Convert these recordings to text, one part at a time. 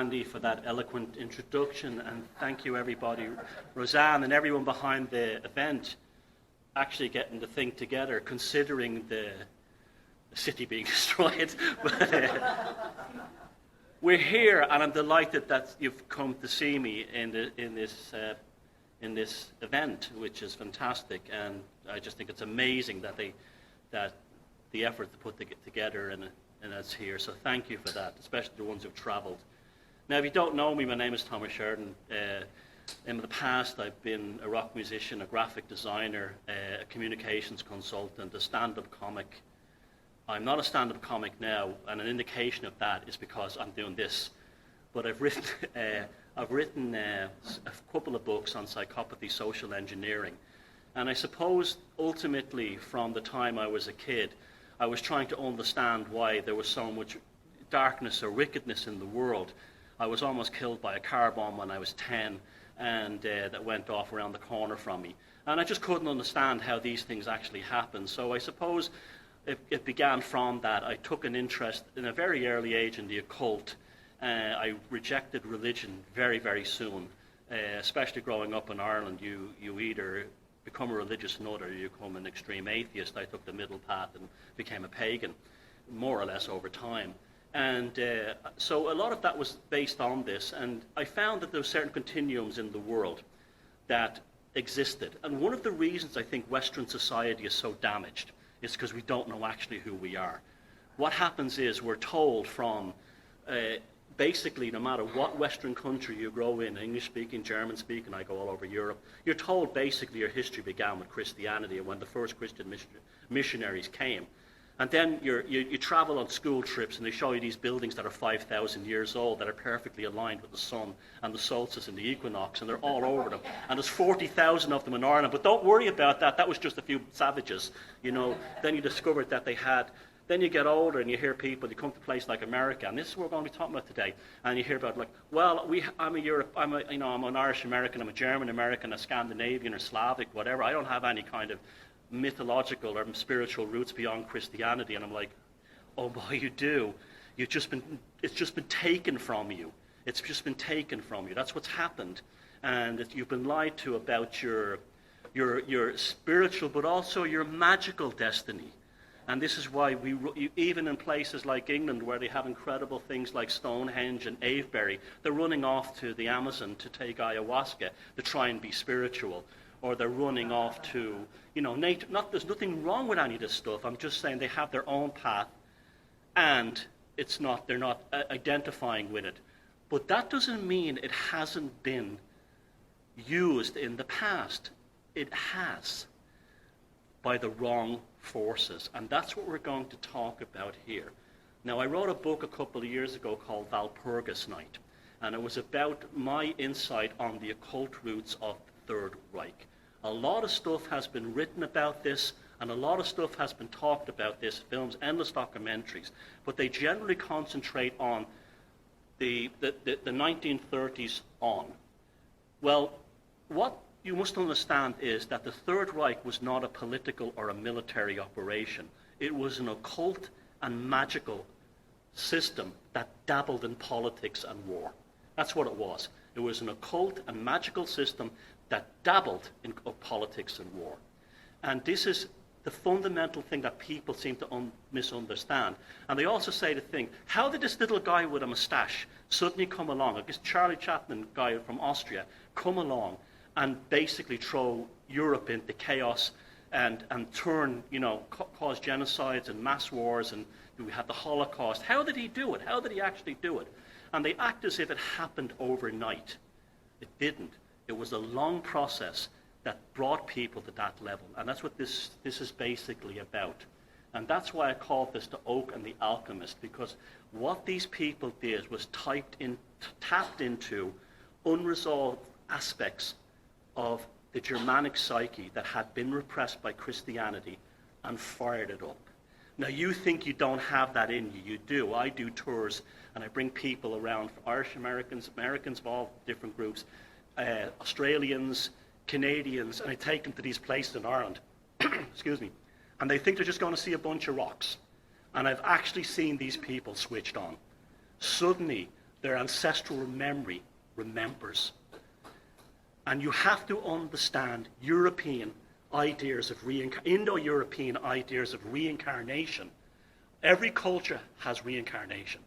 Andy, for that eloquent introduction, and thank you everybody, Roseanne and everyone behind the event, actually getting the thing together, considering the city being destroyed. We're here, and I'm delighted that you've come to see me in this event, which is fantastic, and I just think it's amazing that the effort to put it together and it's here. So thank you for that, especially the ones who've travelled. Now, if you don't know me, my name is Thomas Sheridan. In the past, I've been a rock musician, a graphic designer, a communications consultant, a stand-up comic. I'm not a stand-up comic now, and an indication of that is because I'm doing this. But I've written a couple of books on psychopathy, social engineering. And I suppose, ultimately, from the time I was a kid, I was trying to understand why there was so much darkness or wickedness in the world. I was almost killed by a car bomb when I was 10, and that went off around the corner from me. And I just couldn't understand how these things actually happen. So I suppose it began from that. I took an interest in a very early age in the occult. I rejected religion very, very soon, especially growing up in Ireland. You either become a religious nut or you become an extreme atheist. I took the middle path and became a pagan, more or less over time. And so a lot of that was based on this, and I found that there were certain continuums in the world that existed. And one of the reasons I think Western society is so damaged is because we don't know actually who we are. What happens is we're told from basically no matter what Western country you grow in, English-speaking, German-speaking, I go all over Europe, you're told basically your history began with Christianity and when the first Christian missionaries came. And then you travel on school trips and they show you these buildings that are 5,000 years old that are perfectly aligned with the sun and the solstice and the equinox, and they're all over them. And there's 40,000 of them in Ireland. But don't worry about that. That was just a few savages. You know, then you discovered that they had. Then you get older and you hear people, you come to a place like America, and this is what we're going to be talking about today, and you hear about like, well, I'm an Irish American, I'm a German American, a Scandinavian or Slavic, whatever. I don't have any kind of mythological or spiritual roots beyond Christianity. And I'm like, oh boy, you do. It's just been taken from you. It's just been taken from you. That's what's happened. And you've been lied to about your spiritual, but also your magical destiny. And this is why even in places like England, where they have incredible things like Stonehenge and Avebury, they're running off to the Amazon to take ayahuasca to try and be spiritual. Or they're running off to, nature. There's nothing wrong with any of this stuff. I'm just saying they have their own path, and they're not identifying with it. But that doesn't mean it hasn't been used in the past. It has, by the wrong forces. And that's what we're going to talk about here. Now, I wrote a book a couple of years ago called Walpurgis Night, and it was about my insight on the occult roots of the Third Reich. A lot of stuff has been written about this, and a lot of stuff has been talked about this, films, endless documentaries, but they generally concentrate on the 1930s on. Well, what you must understand is that the Third Reich was not a political or a military operation. It was an occult and magical system that dabbled in politics and war. That's what it was. It was an occult and magical system that dabbled in politics and war. And this is the fundamental thing that people seem to misunderstand. And they also say the thing, how did this little guy with a mustache suddenly come along, I guess Charlie Chaplin guy from Austria, come along and basically throw Europe into chaos and turn, cause genocides and mass wars, and we had the Holocaust. How did he do it? How did he actually do it? And they act as if it happened overnight. It didn't. It was a long process that brought people to that level. And that's what this is basically about. And that's why I called this The Oak and the Alchemist, because what these people did was tapped into unresolved aspects of the Germanic psyche that had been repressed by Christianity and fired it up. Now, you think you don't have that in you. You do. I do tours, and I bring people around, Irish Americans, Americans of all different groups, Australians, Canadians, and I take them to these places in Ireland, excuse me, and they think they're just going to see a bunch of rocks. And I've actually seen these people switched on. Suddenly, their ancestral memory remembers. And you have to understand European ideas of Indo-European ideas of reincarnation. Every culture has reincarnation,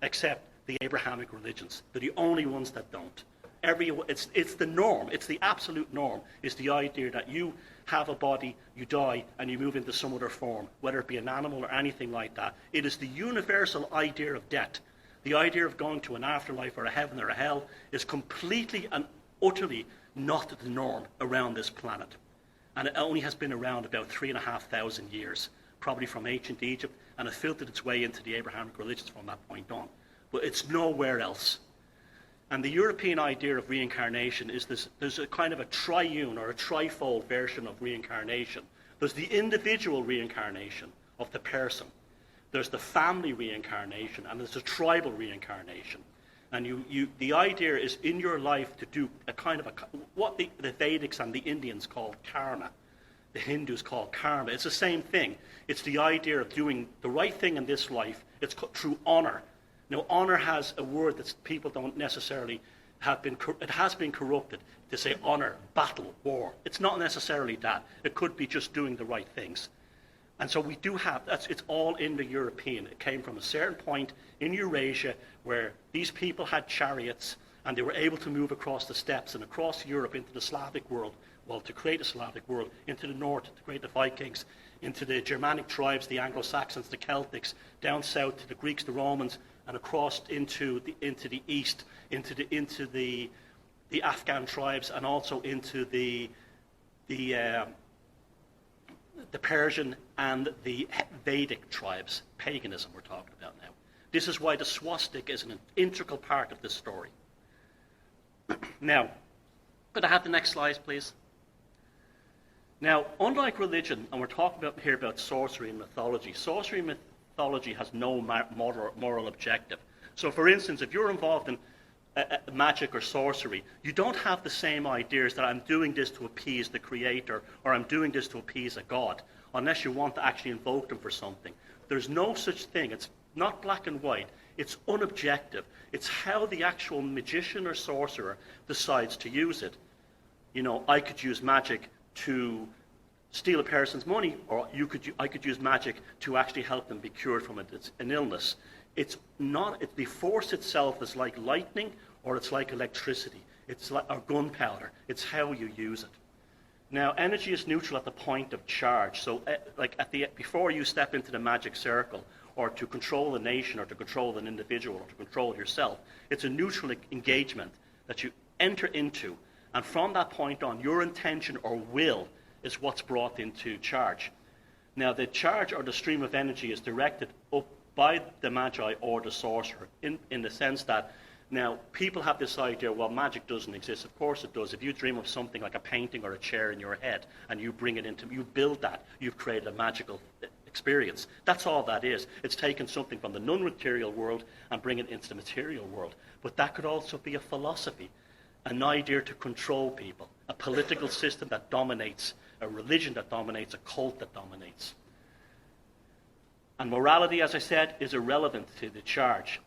except the Abrahamic religions. They're the only ones that don't. It's the norm. It's the absolute norm. Is the idea that you have a body, you die, and you move into some other form, whether it be an animal or anything like that. It is the universal idea of death. The idea of going to an afterlife or a heaven or a hell is completely and utterly not the norm around this planet. And it only has been around about 3,500 years, probably from ancient Egypt, and it filtered its way into the Abrahamic religions from that point on. But it's nowhere else. And the European idea of reincarnation is there's a kind of a triune or a trifold version of reincarnation. There's the individual reincarnation of the person. There's the family reincarnation, and there's the tribal reincarnation. And the idea is in your life to do a kind of what the Vedics and the Indians call karma. The Hindus call karma. It's the same thing. It's the idea of doing the right thing in this life. It's through honor. Now, honor has a word that people don't necessarily it has been corrupted to say honor, battle, war. It's not necessarily that. It could be just doing the right things. And so we do have, it's all Indo-European. It came from a certain point in Eurasia where these people had chariots and they were able to move across the steppes and across Europe into the Slavic world, well, to create a Slavic world, into the north to create the Vikings, into the Germanic tribes, the Anglo-Saxons, the Celtics, down south to the Greeks, the Romans, and across into the east, into the Afghan tribes, and also into the Persian and the Vedic tribes, paganism we're talking about now. This is why the swastika is an integral part of this story. Now, could I have the next slide, please? Now, unlike religion, and we're talking here about sorcery and mythology, sorcery and mythology has no moral objective. So, for instance, if you're involved in magic or sorcery, you don't have the same ideas that I'm doing this to appease the creator or I'm doing this to appease a god, unless you want to actually invoke them for something. There's no such thing. It's not black and white. It's unobjective. It's how the actual magician or sorcerer decides to use it. You know, I could use magic to steal a person's money, or I could use magic to actually help them be cured from an illness. It's not. The force itself is like lightning, or it's like electricity. It's like or gunpowder. It's how you use it. Now, energy is neutral at the point of charge. So, before you step into the magic circle, or to control a nation, or to control an individual, or to control yourself, it's a neutral engagement that you enter into, and from that point on, your intention or will is what's brought into charge. Now, the charge or the stream of energy is directed up by the magi or the sorcerer, in the sense that now people have this idea, well, magic doesn't exist. Of course it does. If you dream of something like a painting or a chair in your head and you bring it you build that, you've created a magical experience. That's all that is. It's taken something from the non-material world and bring it into the material world. But that could also be a philosophy, an idea to control people, a political system that dominates, a religion that dominates, a cult that dominates. And morality, as I said, is irrelevant to the charge.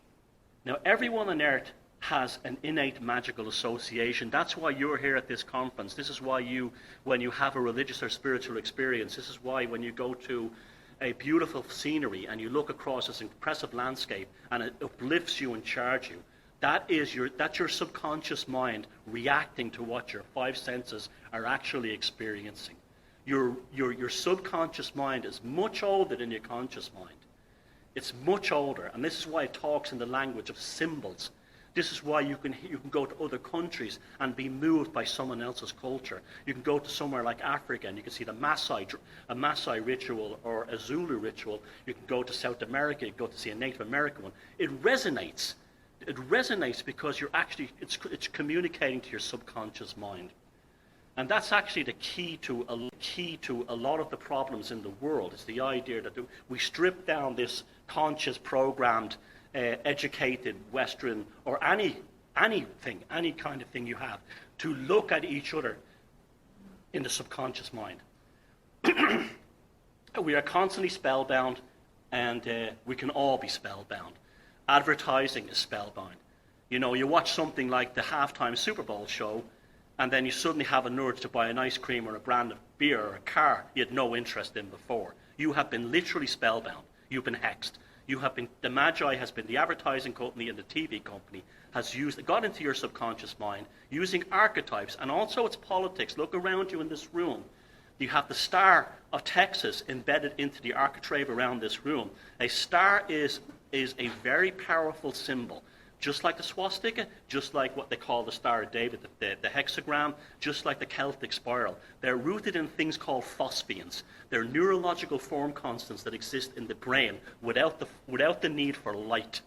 Now, everyone on earth has an innate magical association. That's why you're here at this conference. This is why when you have a religious or spiritual experience, this is why when you go to a beautiful scenery and you look across this impressive landscape and it uplifts you and charges you, that's your subconscious mind reacting to what your five senses are actually experiencing. Your subconscious mind is much older than your conscious mind. It's much older, and this is why it talks in the language of symbols. This is why you can go to other countries and be moved by someone else's culture. You can go to somewhere like Africa and you can see a Maasai ritual or a Zulu ritual. You can go to South America, you can go to see a Native American one. It resonates. It resonates because it's communicating to your subconscious mind. And that's actually the key to a lot of the problems in the world. It's the idea that we strip down this conscious, programmed, educated Western, or anything, any kind of thing you have, to look at each other in the subconscious mind. We are constantly spellbound, and we can all be spellbound. Advertising is spellbound. You know, you watch something like the halftime Super Bowl show, and then you suddenly have an urge to buy an ice cream or a brand of beer or a car you had no interest in before. You have been literally spellbound. You've been hexed. The Magi has been the advertising company and the TV company has got into your subconscious mind using archetypes and also its politics. Look around you in this room. You have the star of Texas embedded into the architrave around this room. A star is a very powerful symbol. Just like the swastika, just like what they call the Star of David, the hexagram, just like the Celtic spiral. They're rooted in things called phosphenes. They're neurological form constants that exist in the brain without the need for light.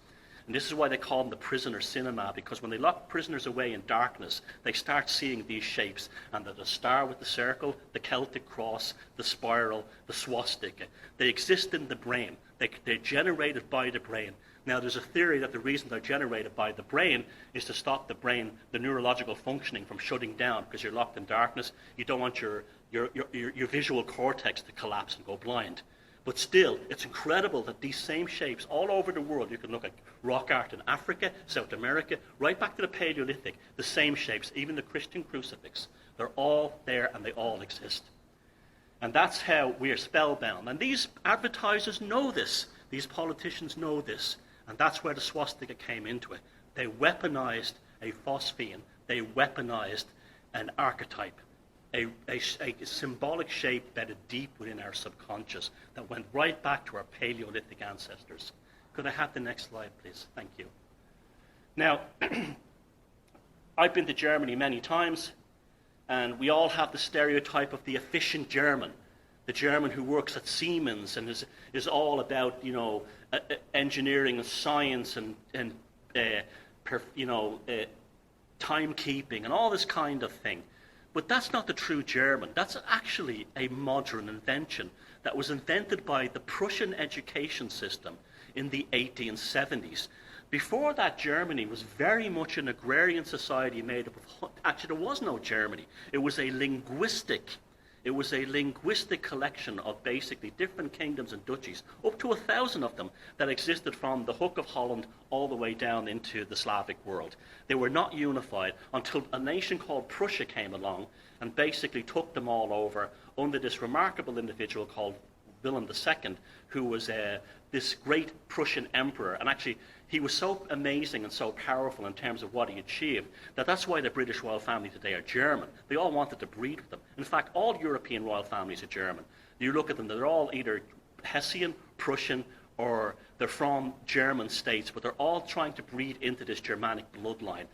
And this is why they call them the prisoner cinema, because when they lock prisoners away in darkness, they start seeing these shapes. And the star with the circle, the Celtic cross, the spiral, the swastika. They exist in the brain. They're generated by the brain. Now, there's a theory that the reason they're generated by the brain is to stop the brain, the neurological functioning, from shutting down, because you're locked in darkness. You don't want your visual cortex to collapse and go blind. But still, it's incredible that these same shapes all over the world, you can look at rock art in Africa, South America, right back to the Paleolithic, the same shapes, even the Christian crucifix. They're all there and they all exist. And that's how we are spellbound. And these advertisers know this. These politicians know this. And that's where the swastika came into it. They weaponized a phosphene. They weaponized an archetype, a symbolic shape embedded deep within our subconscious that went right back to our Paleolithic ancestors. Could I have the next slide, please? Thank you. Now, I've been to Germany many times, and we all have the stereotype of the efficient German. The German who works at Siemens and is all about, you know, engineering and science and timekeeping and all this kind of thing. But that's not the true German. That's actually a modern invention that was invented by the Prussian education system in the 1870s. Before that, Germany was very much an agrarian society made up of... Actually, there was no Germany. It was a linguistic collection of basically different kingdoms and duchies, up to 1,000 of them, that existed from the Hook of Holland all the way down into the Slavic world. They were not unified until a nation called Prussia came along and basically took them all over under this remarkable individual called William II, who was this great Prussian emperor. And actually, he was so amazing and so powerful in terms of what he achieved that's why the British royal family today are German. They all wanted to breed with them. In fact, all European royal families are German. You look at them, they're all either Hessian, Prussian, or they're from German states, but they're all trying to breed into this Germanic bloodline.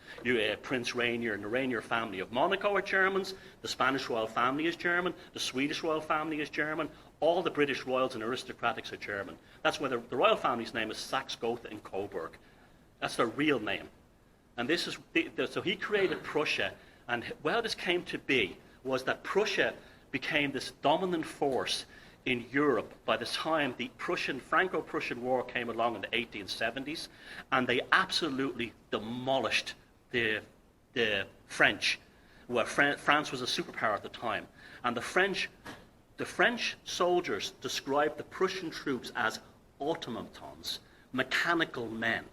Prince Rainier and the Rainier family of Monaco are Germans. The Spanish royal family is German. The Swedish royal family is German. All the British royals and aristocratics are German. That's why the royal family's name is Saxe-Gotha and Coburg. That's their real name. And this is so he created Prussia, and how this came to be was that Prussia became this dominant force in Europe by the time the Franco-Prussian War came along in the 1870s, and they absolutely demolished the French. Well, France was a superpower at the time, and the French soldiers described the Prussian troops as automatons, mechanical men.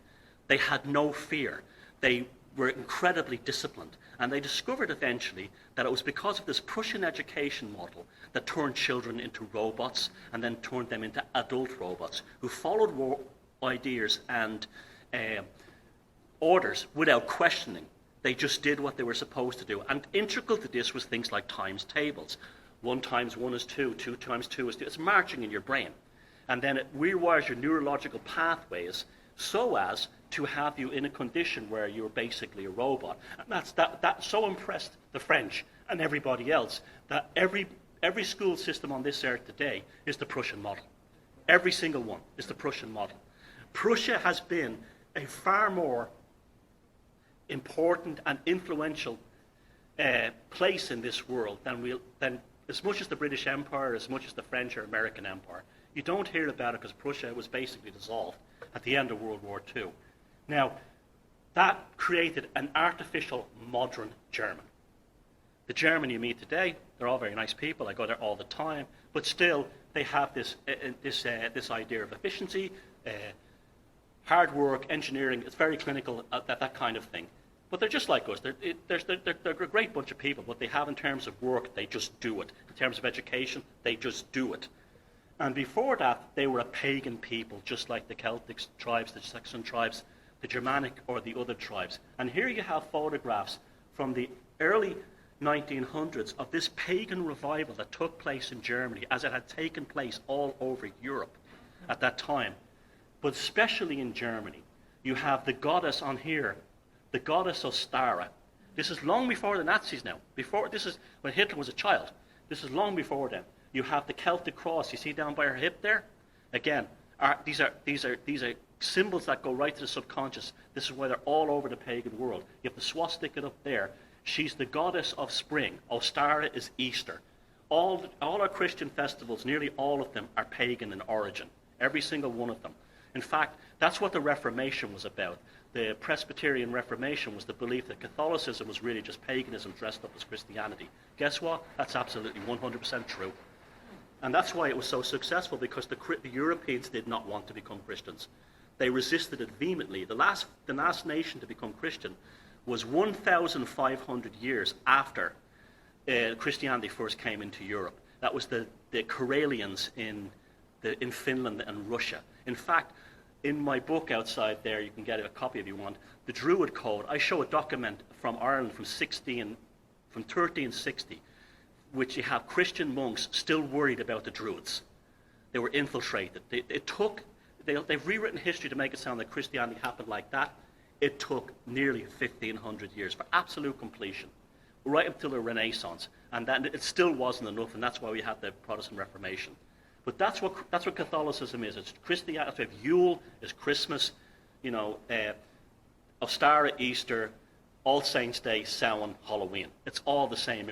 They had no fear. They were incredibly disciplined. And they discovered eventually that it was because of this Prussian education model that turned children into robots and then turned them into adult robots who followed ideas and orders without questioning. They just did what they were supposed to do. And integral to this was things like times tables. 1 times 1 is 2, 2 times 2 is 2. It's marching in your brain. And then it rewires your neurological pathways so as to have you in a condition where you're basically a robot. And that so impressed the French and everybody else that every school system on this earth today is the Prussian model. Every single one is the Prussian model. Prussia has been a far more important and influential place in this world than as much as the British Empire, as much as the French or American Empire. You don't hear about it because Prussia was basically dissolved at the end of World War II. Now, that created an artificial modern German. The German you meet today, they're all very nice people. I go there all the time, but still they have this idea of efficiency, hard work, engineering, it's very clinical, that kind of thing. But they're just like us. They're a great bunch of people, but they have in terms of work, they just do it. In terms of education, they just do it. And before that, they were a pagan people, just like the Celtic tribes, the Saxon tribes, the Germanic or the other tribes. And here you have photographs from the early 1900s of this pagan revival that took place in Germany, as it had taken place all over Europe at that time. But especially in Germany, you have the goddess on here, the goddess Ostara. This is long before the Nazis now. This is when Hitler was a child. This is long before them. You have the Celtic cross. You see down by her hip there? Again, these are symbols that go right to the subconscious. This is why they're all over the pagan world. You have the swastika up there. She's the goddess of spring. Ostara is Easter. All our Christian festivals, nearly all of them, are pagan in origin. Every single one of them. In fact, that's what the Reformation was about. The Presbyterian Reformation was the belief that Catholicism was really just paganism dressed up as Christianity. Guess what? That's absolutely 100% true. And that's why it was so successful, because the Europeans did not want to become Christians. They resisted it vehemently. The last nation to become Christian was 1,500 years after Christianity first came into Europe. That was the Karelians in Finland and Russia. In fact, in my book outside there, you can get a copy if you want, the Druid Code, I show a document from Ireland from 1360, which you have Christian monks still worried about the Druids. They were infiltrated. They've rewritten history to make it sound like Christianity happened like that. It took nearly 1,500 years for absolute completion, right up till the Renaissance. And then it still wasn't enough, and that's why we had the Protestant Reformation. But that's what Catholicism is. It's Christianity. That's why Yule is Christmas, Ostara, Easter, All Saints' Day, Samhain, Halloween. It's all the same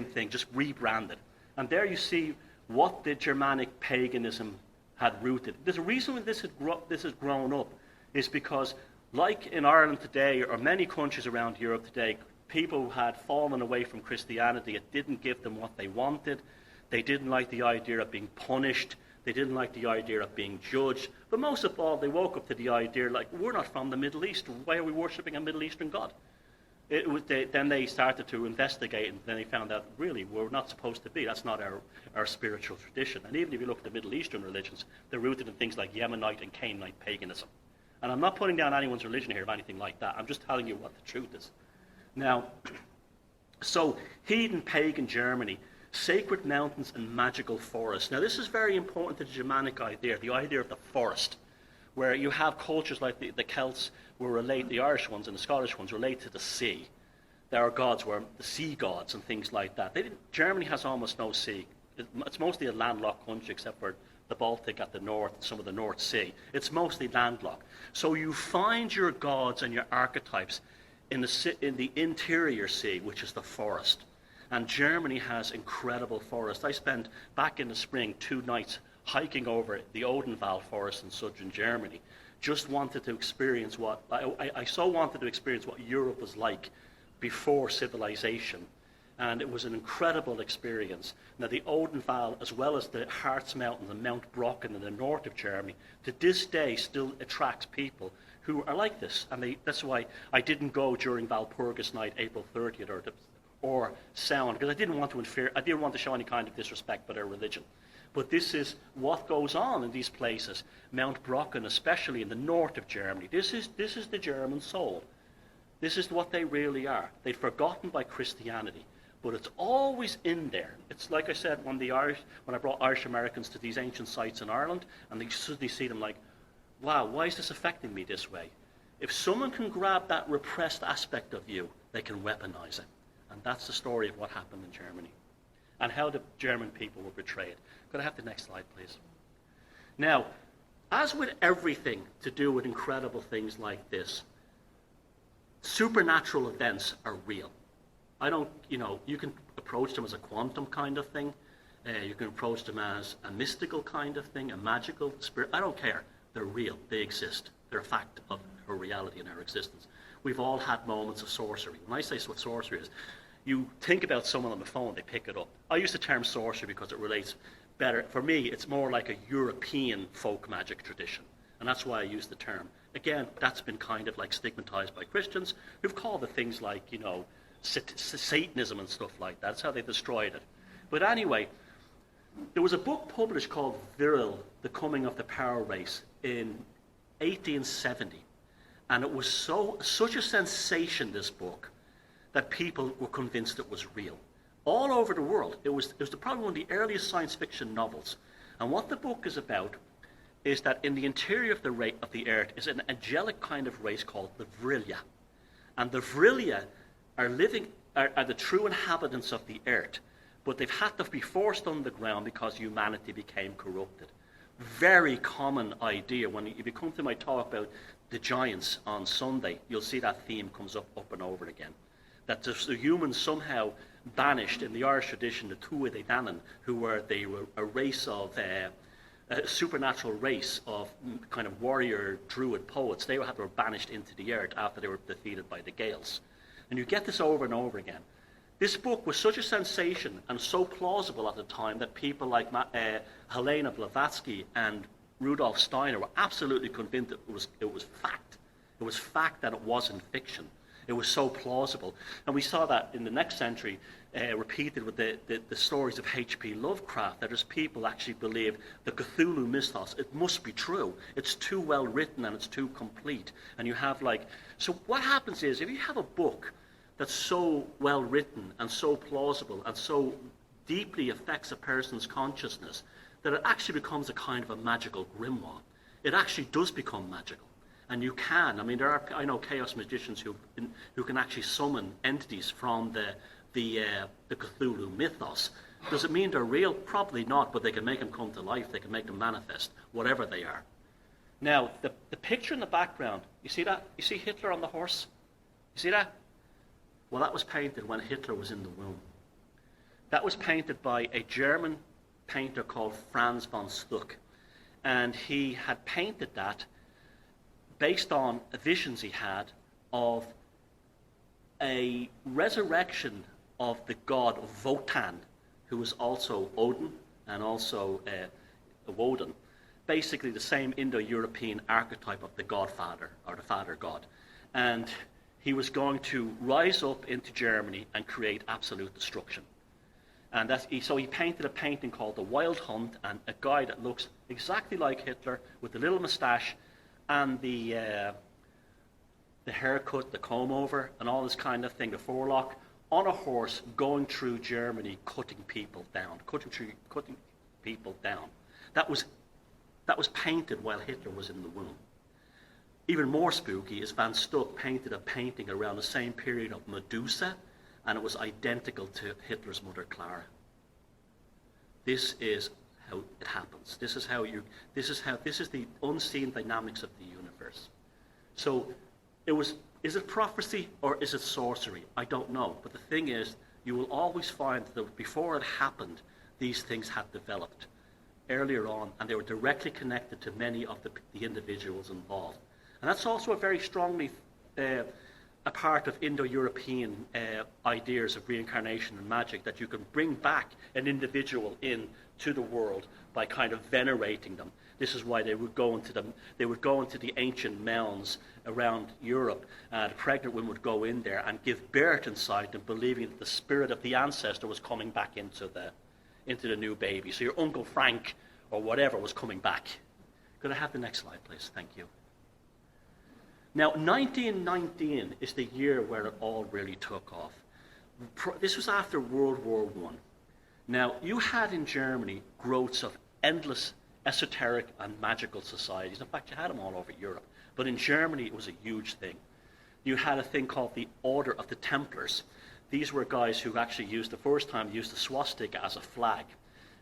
thing, just rebranded. And there you see what the Germanic paganism had rooted. There's a reason why this has grown up, is because, like in Ireland today, or many countries around Europe today, people had fallen away from Christianity. It didn't give them what they wanted. They didn't like the idea of being punished. They didn't like the idea of being judged. But most of all, they woke up to the idea, like, we're not from the Middle East. Why are we worshipping a Middle Eastern god? Then they started to investigate, and then they found out, really, we're not supposed to be. That's not our spiritual tradition. And even if you look at the Middle Eastern religions, they're rooted in things like Yemenite and Canaanite paganism. And I'm not putting down anyone's religion here or anything like that. I'm just telling you what the truth is. Now, so heathen pagan Germany, sacred mountains and magical forests. Now, this is very important to the Germanic idea, the idea of the forest, where you have cultures like the Celts were related, the Irish ones and the Scottish ones relate to the sea. Their gods were the sea gods and things like that. Germany has almost no sea. It's mostly a landlocked country, except for the Baltic at the north, some of the North Sea. It's mostly landlocked. So you find your gods and your archetypes in the interior sea, which is the forest. And Germany has incredible forests. I spent, back in the spring, 2 nights hiking over the Odenwald forest in southern Germany. Just wanted to experience I so wanted to experience what Europe was like before civilization. And it was an incredible experience. Now, the Odenwald, as well as the Harz Mountains and Mount Brocken in the north of Germany, to this day still attracts people who are like this. And that's why I didn't go during Walpurgis night, April 30th, or Samhain, because I didn't want to show any kind of disrespect for their religion. But this is what goes on in these places. Mount Brocken, especially in the north of Germany. This is the German soul. This is what they really are. They'd forgotten by Christianity, but it's always in there. It's like I said, when I brought Irish Americans to these ancient sites in Ireland, and they suddenly see them like, wow, why is this affecting me this way? If someone can grab that repressed aspect of you, they can weaponize it. And that's the story of what happened in Germany and how the German people were betrayed. Could I have the next slide, please? Now, as with everything to do with incredible things like this, supernatural events are real. You can approach them as a quantum kind of thing. You can approach them as a mystical kind of thing, a magical spirit. I don't care. They're real. They exist. They're a fact of our reality and our existence. We've all had moments of sorcery. When I say what sorcery is, you think about someone on the phone, they pick it up. I use the term sorcery because it relates better. For me, it's more like a European folk magic tradition. And that's why I use the term. Again, that's been kind of like stigmatized by Christians who've called it things like, Satanism and stuff like that. That's how they destroyed it. But anyway, there was a book published called Viril, The Coming of the Power Race in 1870. And it was such a sensation, this book, that people were convinced it was real. All over the world. It was probably one of the earliest science fiction novels. And what the book is about is that in the interior of the earth is an angelic kind of race called the Vrilia. And the Vrilia are the true inhabitants of the earth, but they've had to be forced underground because humanity became corrupted. Very common idea. If you come to my talk about the giants on Sunday, you'll see that theme comes up and over again. That the humans somehow banished, in the Irish tradition, the Tuatha De Danann, they were a race of a supernatural race of kind of warrior druid poets. They were banished into the earth after they were defeated by the Gaels. And you get this over and over again. This book was such a sensation and so plausible at the time that people like Helena Blavatsky and Rudolf Steiner were absolutely convinced it was fact. It was fact that it wasn't fiction. It was so plausible. And we saw that in the next century, repeated with the stories of H.P. Lovecraft, that there's people actually believe the Cthulhu mythos, it must be true. It's too well written and it's too complete. And you have so what happens is, if you have a book that's so well written and so plausible and so deeply affects a person's consciousness, that it actually becomes a kind of a magical grimoire. It actually does become magical. And you can, I know chaos magicians who can actually summon entities from the Cthulhu mythos. Does it mean they're real? Probably not, but they can make them come to life. They can make them manifest, whatever they are. Now, the picture in the background, you see that? You see Hitler on the horse? You see that? Well, that was painted when Hitler was in the womb. That was painted by a German painter called Franz von Stuck. And he had painted that based on visions he had of a resurrection of the god Wotan, who was also Odin and also Woden. Basically the same Indo-European archetype of the godfather, or the father god. And he was going to rise up into Germany and create absolute destruction. And so he painted a painting called The Wild Hunt, and a guy that looks exactly like Hitler with the little moustache and the haircut, the comb over, and all this kind of thing, the forelock, on a horse going through Germany, cutting people down. That was painted while Hitler was in the womb. Even more spooky is Van Stuck painted a painting around the same period of Medusa, and it was identical to Hitler's mother Clara. This is how it happens. This is the unseen dynamics of the universe. So is it prophecy or is it sorcery? I don't know. But the thing is, you will always find that before it happened, these things had developed earlier on, and they were directly connected to many of the individuals involved. And that's also a very strongly a part of Indo-European ideas of reincarnation and magic, that you can bring back an individual into the world by kind of venerating them. This is why they would go into the ancient mounds around Europe. The pregnant women would go in there and give birth inside them, believing that the spirit of the ancestor was coming back into the new baby. So your Uncle Frank or whatever was coming back. Could I have the next slide, please? Thank you. Now, 1919 is the year where it all really took off. This was after World War I. Now, you had in Germany growths of endless esoteric and magical societies. In fact, you had them all over Europe. But in Germany, it was a huge thing. You had a thing called the Order of the Templars. These were guys who actually used the swastika as a flag.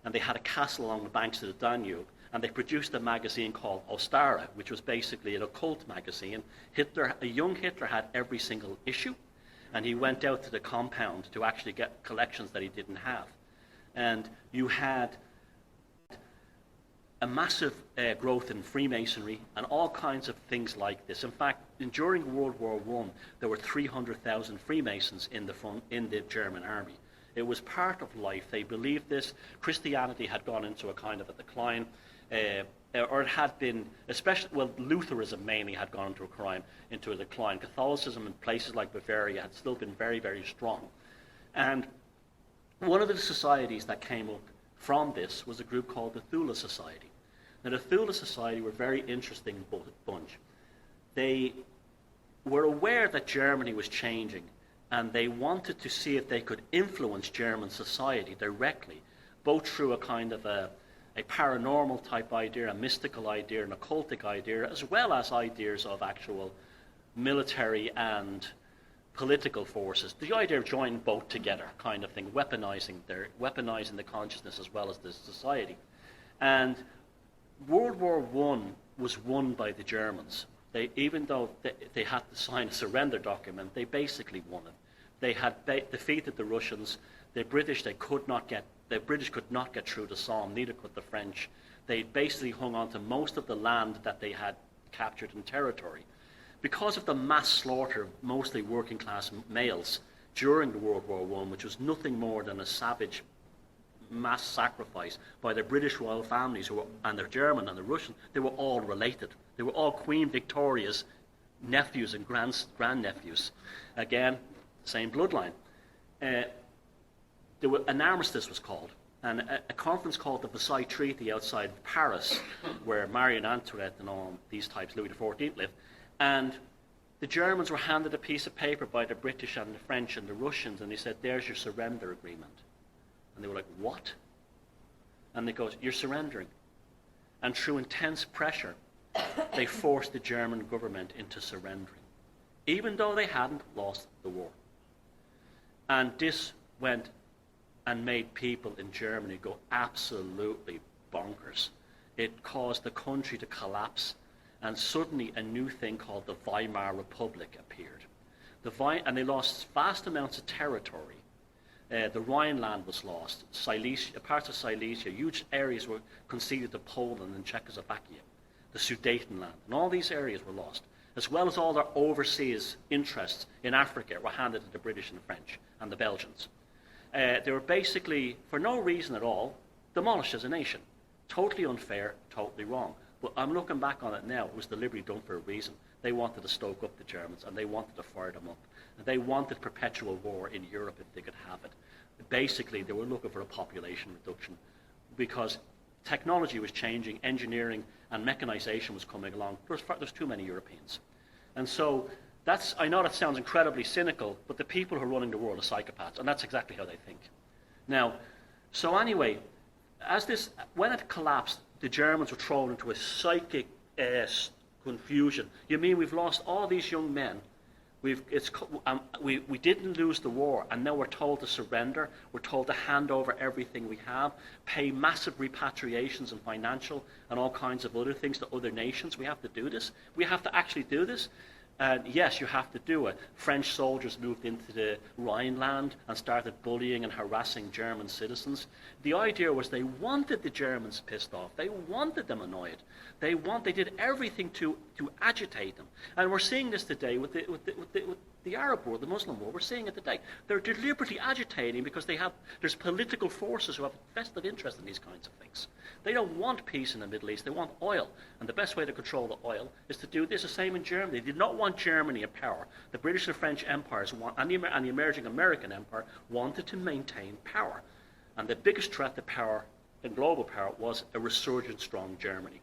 And they had a castle along the banks of the Danube. And they produced a magazine called Ostara, which was basically an occult magazine. A young Hitler had every single issue, and he went out to the compound to actually get collections that he didn't have. And you had a massive growth in Freemasonry and all kinds of things like this. In fact, during World War I, there were 300,000 Freemasons in the German army. It was part of life. They believed this. Christianity had gone into a kind of a decline. or it had been, especially, well, Lutheranism mainly had gone into a decline. Catholicism in places like Bavaria had still been very, very strong. And one of the societies that came up from this was a group called the Thule Society. Now, the Thule Society were a very interesting bunch. They were aware that Germany was changing, and they wanted to see if they could influence German society directly, both through a kind of a paranormal type idea, a mystical idea, an occultic idea, as well as ideas of actual military and political forces. The idea of joining both together kind of thing, weaponizing the consciousness as well as the society. And World War I was won by the Germans. Even though they had to sign a surrender document, they basically won it. They had defeated the Russians. The British could not get through the Somme, neither could the French. They basically hung on to most of the land that they had captured in territory. Because of the mass slaughter of mostly working class males during the World War I, which was nothing more than a savage mass sacrifice by the British royal families and the German and the Russian, they were all related. They were all Queen Victoria's nephews and grandnephews. Again, same bloodline. An armistice was called, and a conference called the Versailles Treaty outside Paris, where Marie Antoinette and all these types, Louis XIV, lived. And the Germans were handed a piece of paper by the British and the French and the Russians, and they said, "There's your surrender agreement." And they were like, "What?" And they go, "You're surrendering." And through intense pressure, they forced the German government into surrendering, even though they hadn't lost the war. And this went and made people in Germany go absolutely bonkers. It caused the country to collapse, and suddenly a new thing called the Weimar Republic appeared. And they lost vast amounts of territory. The Rhineland was lost, Silesia, parts of Silesia, huge areas were conceded to Poland and Czechoslovakia, the Sudetenland, and all these areas were lost, as well as all their overseas interests in Africa were handed to the British and the French and the Belgians. They were basically, for no reason at all, demolished as a nation. Totally unfair, totally wrong. But I'm looking back on it now, it was deliberately done for a reason. They wanted to stoke up the Germans, and they wanted to fire them up. And they wanted perpetual war in Europe if they could have it. Basically, they were looking for a population reduction because technology was changing, engineering and mechanization was coming along. There's too many Europeans. And so I know that sounds incredibly cynical, but the people who are running the world are psychopaths, and that's exactly how they think. Now, so anyway, when it collapsed, the Germans were thrown into a psychic confusion. You mean we've lost all these young men? We didn't lose the war, and now we're told to surrender. We're told to hand over everything we have, pay massive repatriations and financial and all kinds of other things to other nations. We have to do this. We have to actually do this. And yes, you have to do it. French soldiers moved into the Rhineland and started bullying and harassing German citizens. The idea was they wanted the Germans pissed off. They wanted them annoyed. They did everything to agitate them. And we're seeing this today with the Arab world, the Muslim world. We're seeing it today. They're deliberately agitating because there's political forces who have a vested interest in these kinds of things. They don't want peace in the Middle East. They want oil. And the best way to control the oil is to do this. The same in Germany. They did not want Germany in power. The British and French empires and the emerging American empire wanted to maintain power. And the biggest threat to power, and global power, was a resurgent, strong Germany.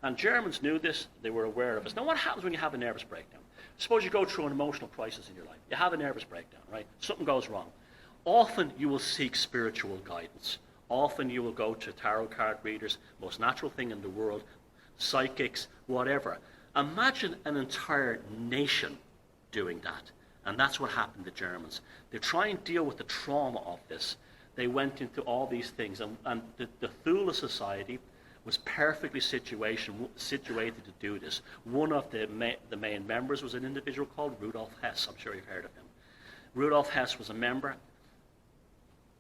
And Germans knew this. They were aware of it. Now, what happens when you have a nervous breakdown? Suppose you go through an emotional crisis in your life. You have a nervous breakdown, right? Something goes wrong. Often you will seek spiritual guidance. Often you will go to tarot card readers, most natural thing in the world, psychics, whatever. Imagine an entire nation doing that. And that's what happened to Germans. They try and deal with the trauma of this. They went into all these things. And the Thule Society was perfectly situated to do this. One of the main members was an individual called Rudolf Hess. I'm sure you've heard of him. Rudolf Hess was a member.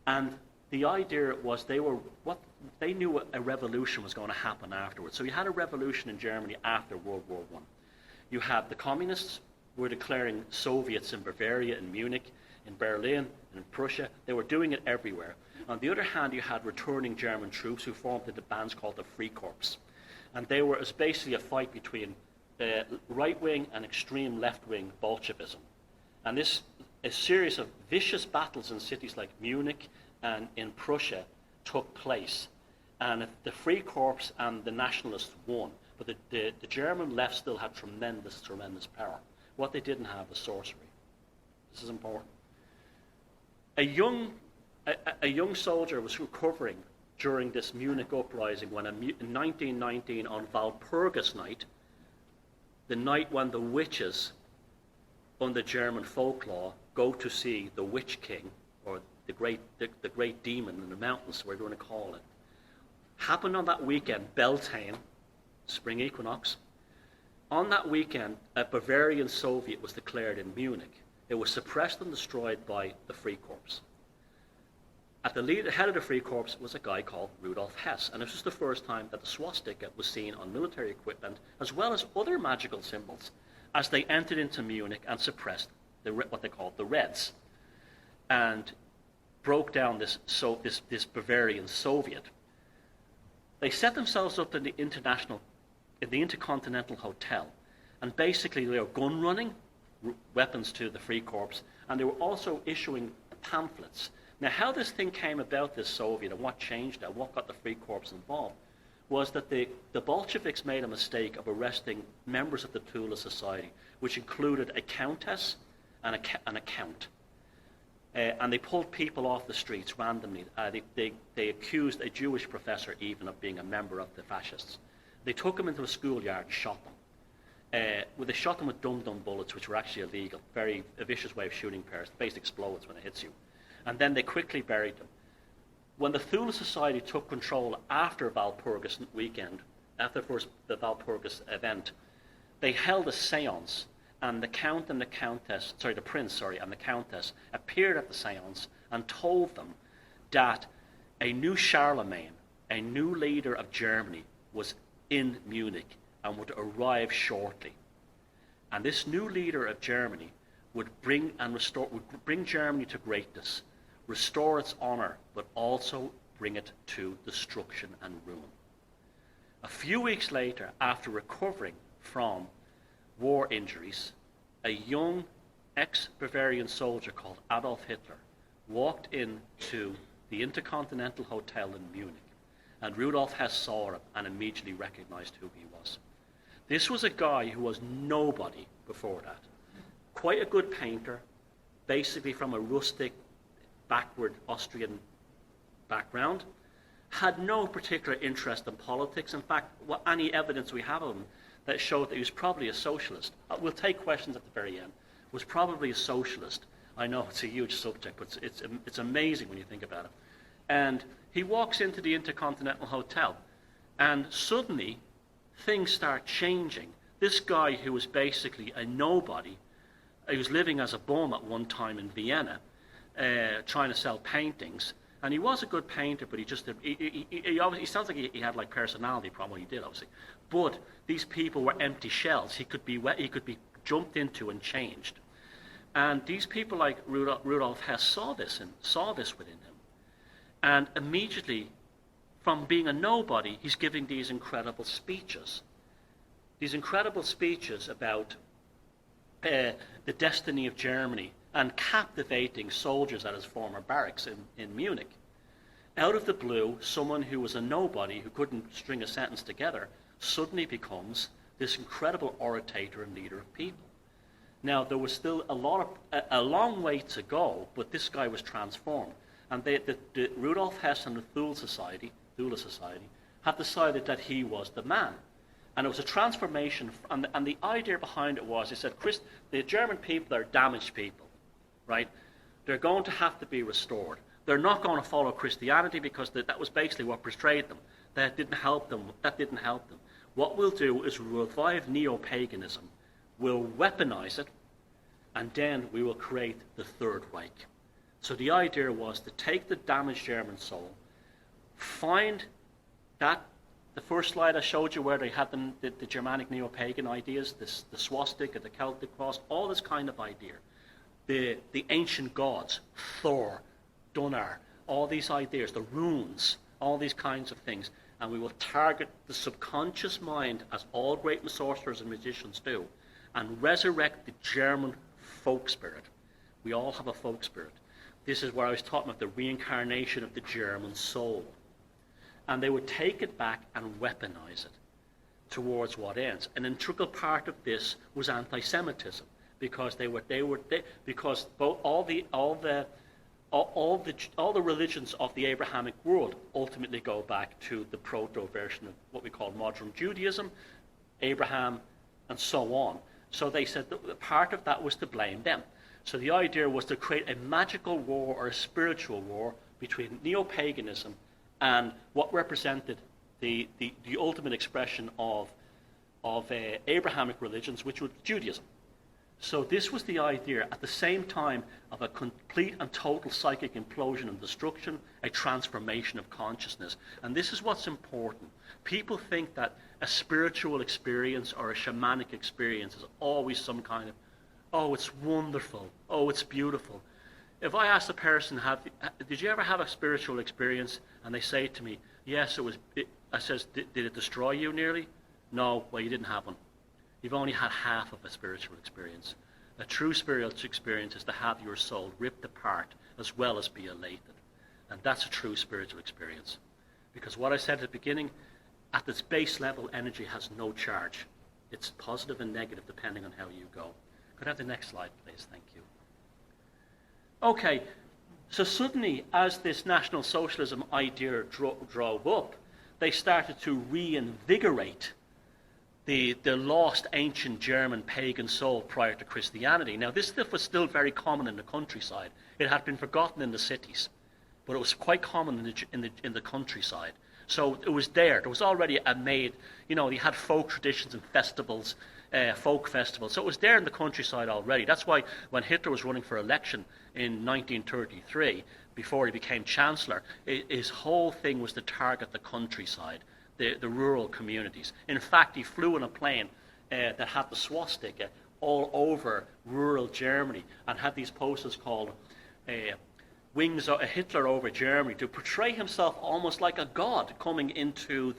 And the idea was they knew a revolution was going to happen afterwards. So you had a revolution in Germany after World War I. You had the communists were declaring Soviets in Bavaria, in Munich, in Berlin, in Prussia. They were doing it everywhere. On the other hand, you had returning German troops who formed into bands called the Free Corps. And it was basically a fight between right-wing and extreme left-wing Bolshevism. And a series of vicious battles in cities like Munich and in Prussia took place. And the Free Corps and the Nationalists won. But the German left still had tremendous, tremendous power. What they didn't have was sorcery. This is important. A young soldier was recovering during this Munich uprising when in 1919 on Walpurgis night, the night when the witches under German folklore go to see the Witch King, or the great demon in the mountains, we're going to call it, happened on that weekend, Beltane, spring equinox. On that weekend, a Bavarian Soviet was declared in Munich. It was suppressed and destroyed by the Free Corps. At the head of the Free Corps was a guy called Rudolf Hess, and this was the first time that the swastika was seen on military equipment, as well as other magical symbols, as they entered into Munich and suppressed what they called the Reds, and broke down this Bavarian Soviet. They set themselves up in the Intercontinental Hotel, and basically they were gun running weapons to the Free Corps, and they were also issuing pamphlets. Now, how this thing came about, this Soviet, and what changed it, what got the Free Corps involved, was that the Bolsheviks made a mistake of arresting members of the Tula Society, which included a countess and a count. And they pulled people off the streets randomly. They accused a Jewish professor even of being a member of the fascists. They took him into a schoolyard and shot them. They shot them with dum-dum bullets, which were actually illegal. Very a vicious way of shooting pairs. The base explodes when it hits you. And then they quickly buried them. When the Thule Society took control after Walpurgis weekend, after the Walpurgis event, they held a seance, and the count and the countess, the prince and the countess appeared at the seance and told them that a new Charlemagne, a new leader of Germany, was in Munich and would arrive shortly. And this new leader of Germany would bring Germany to greatness, restore its honor, but also bring it to destruction and ruin. A few weeks later, after recovering from war injuries, a young ex-Bavarian soldier called Adolf Hitler walked into the Intercontinental Hotel in Munich, and Rudolf Hess saw him and immediately recognized who he was. This was a guy who was nobody before that. Quite a good painter, basically from a rustic, backward Austrian background, had no particular interest in politics. In fact, any evidence we have of him that showed that he was probably a socialist, we'll take questions at the very end, was probably a socialist. I know it's a huge subject, but it's amazing when you think about it. And he walks into the Intercontinental Hotel, and suddenly things start changing. This guy who was basically a nobody, he was living as a bum at one time in Vienna, trying to sell paintings, and he was a good painter, but he sounds like he had like personality problem when he did, obviously. But these people were empty shells. He could be jumped into and changed. And these people like Rudolf Hess saw this within him, and immediately, from being a nobody, he's giving these incredible speeches about the destiny of Germany, and captivating soldiers at his former barracks in Munich. Out of the blue, someone who was a nobody, who couldn't string a sentence together, suddenly becomes this incredible orator and leader of people. Now, there was still a long way to go, but this guy was transformed. And the Rudolf Hess and the Thule Society had decided that he was the man. And it was a transformation, and the idea behind it was, they said, Chris, the German people are damaged people, right? They're going to have to be restored. They're not going to follow Christianity because that was basically what betrayed them. That didn't help them. What we'll do is we'll revive neo-paganism, we'll weaponize it, and then we will create the Third Reich. So the idea was to take the damaged German soul, find that, the first slide I showed you where they had the Germanic neo-pagan ideas, the swastika, the Celtic cross, all this kind of idea. The ancient gods, Thor, Gunnar, all these ideas, the runes, all these kinds of things. and we will target the subconscious mind, as all great sorcerers and magicians do, and resurrect the German folk spirit. We all have a folk spirit. This is where I was talking about the reincarnation of the German soul. And they would take it back and weaponize it towards what ends. An integral part of this was anti-Semitism, because because both all the religions of the Abrahamic world ultimately go back to the proto version of what we call modern Judaism, Abraham, and so on. So they said that part of that was to blame them. So the idea was to create a magical war or a spiritual war between neo-paganism and what represented the ultimate expression of Abrahamic religions, which was Judaism. So this was the idea, at the same time, of a complete and total psychic implosion and destruction, a transformation of consciousness. And this is what's important. People think that a spiritual experience or a shamanic experience is always some kind of, oh, it's wonderful, oh, it's beautiful. If I ask a person, did you ever have a spiritual experience? And they say to me, yes, I says, did it destroy you nearly? No, well, you didn't have one. You've only had half of a spiritual experience. A true spiritual experience is to have your soul ripped apart as well as be elated. And that's a true spiritual experience. Because what I said at the beginning, at its base level, energy has no charge. It's positive and negative depending on how you go. Could I have the next slide, please? Thank you. Okay, so suddenly, as this National Socialism idea drove up, they started to reinvigorate the lost ancient German pagan soul prior to Christianity. Now, this stuff was still very common in the countryside. It had been forgotten in the cities, but it was quite common in the countryside. So it was there. There was already you had folk traditions and festivals, folk festivals. So it was there in the countryside already. That's why when Hitler was running for election in 1933, before he became chancellor, his whole thing was to target the countryside, the rural communities. In fact, he flew in a plane that had the swastika all over rural Germany and had these posters called Wings of Hitler over Germany, to portray himself almost like a god coming into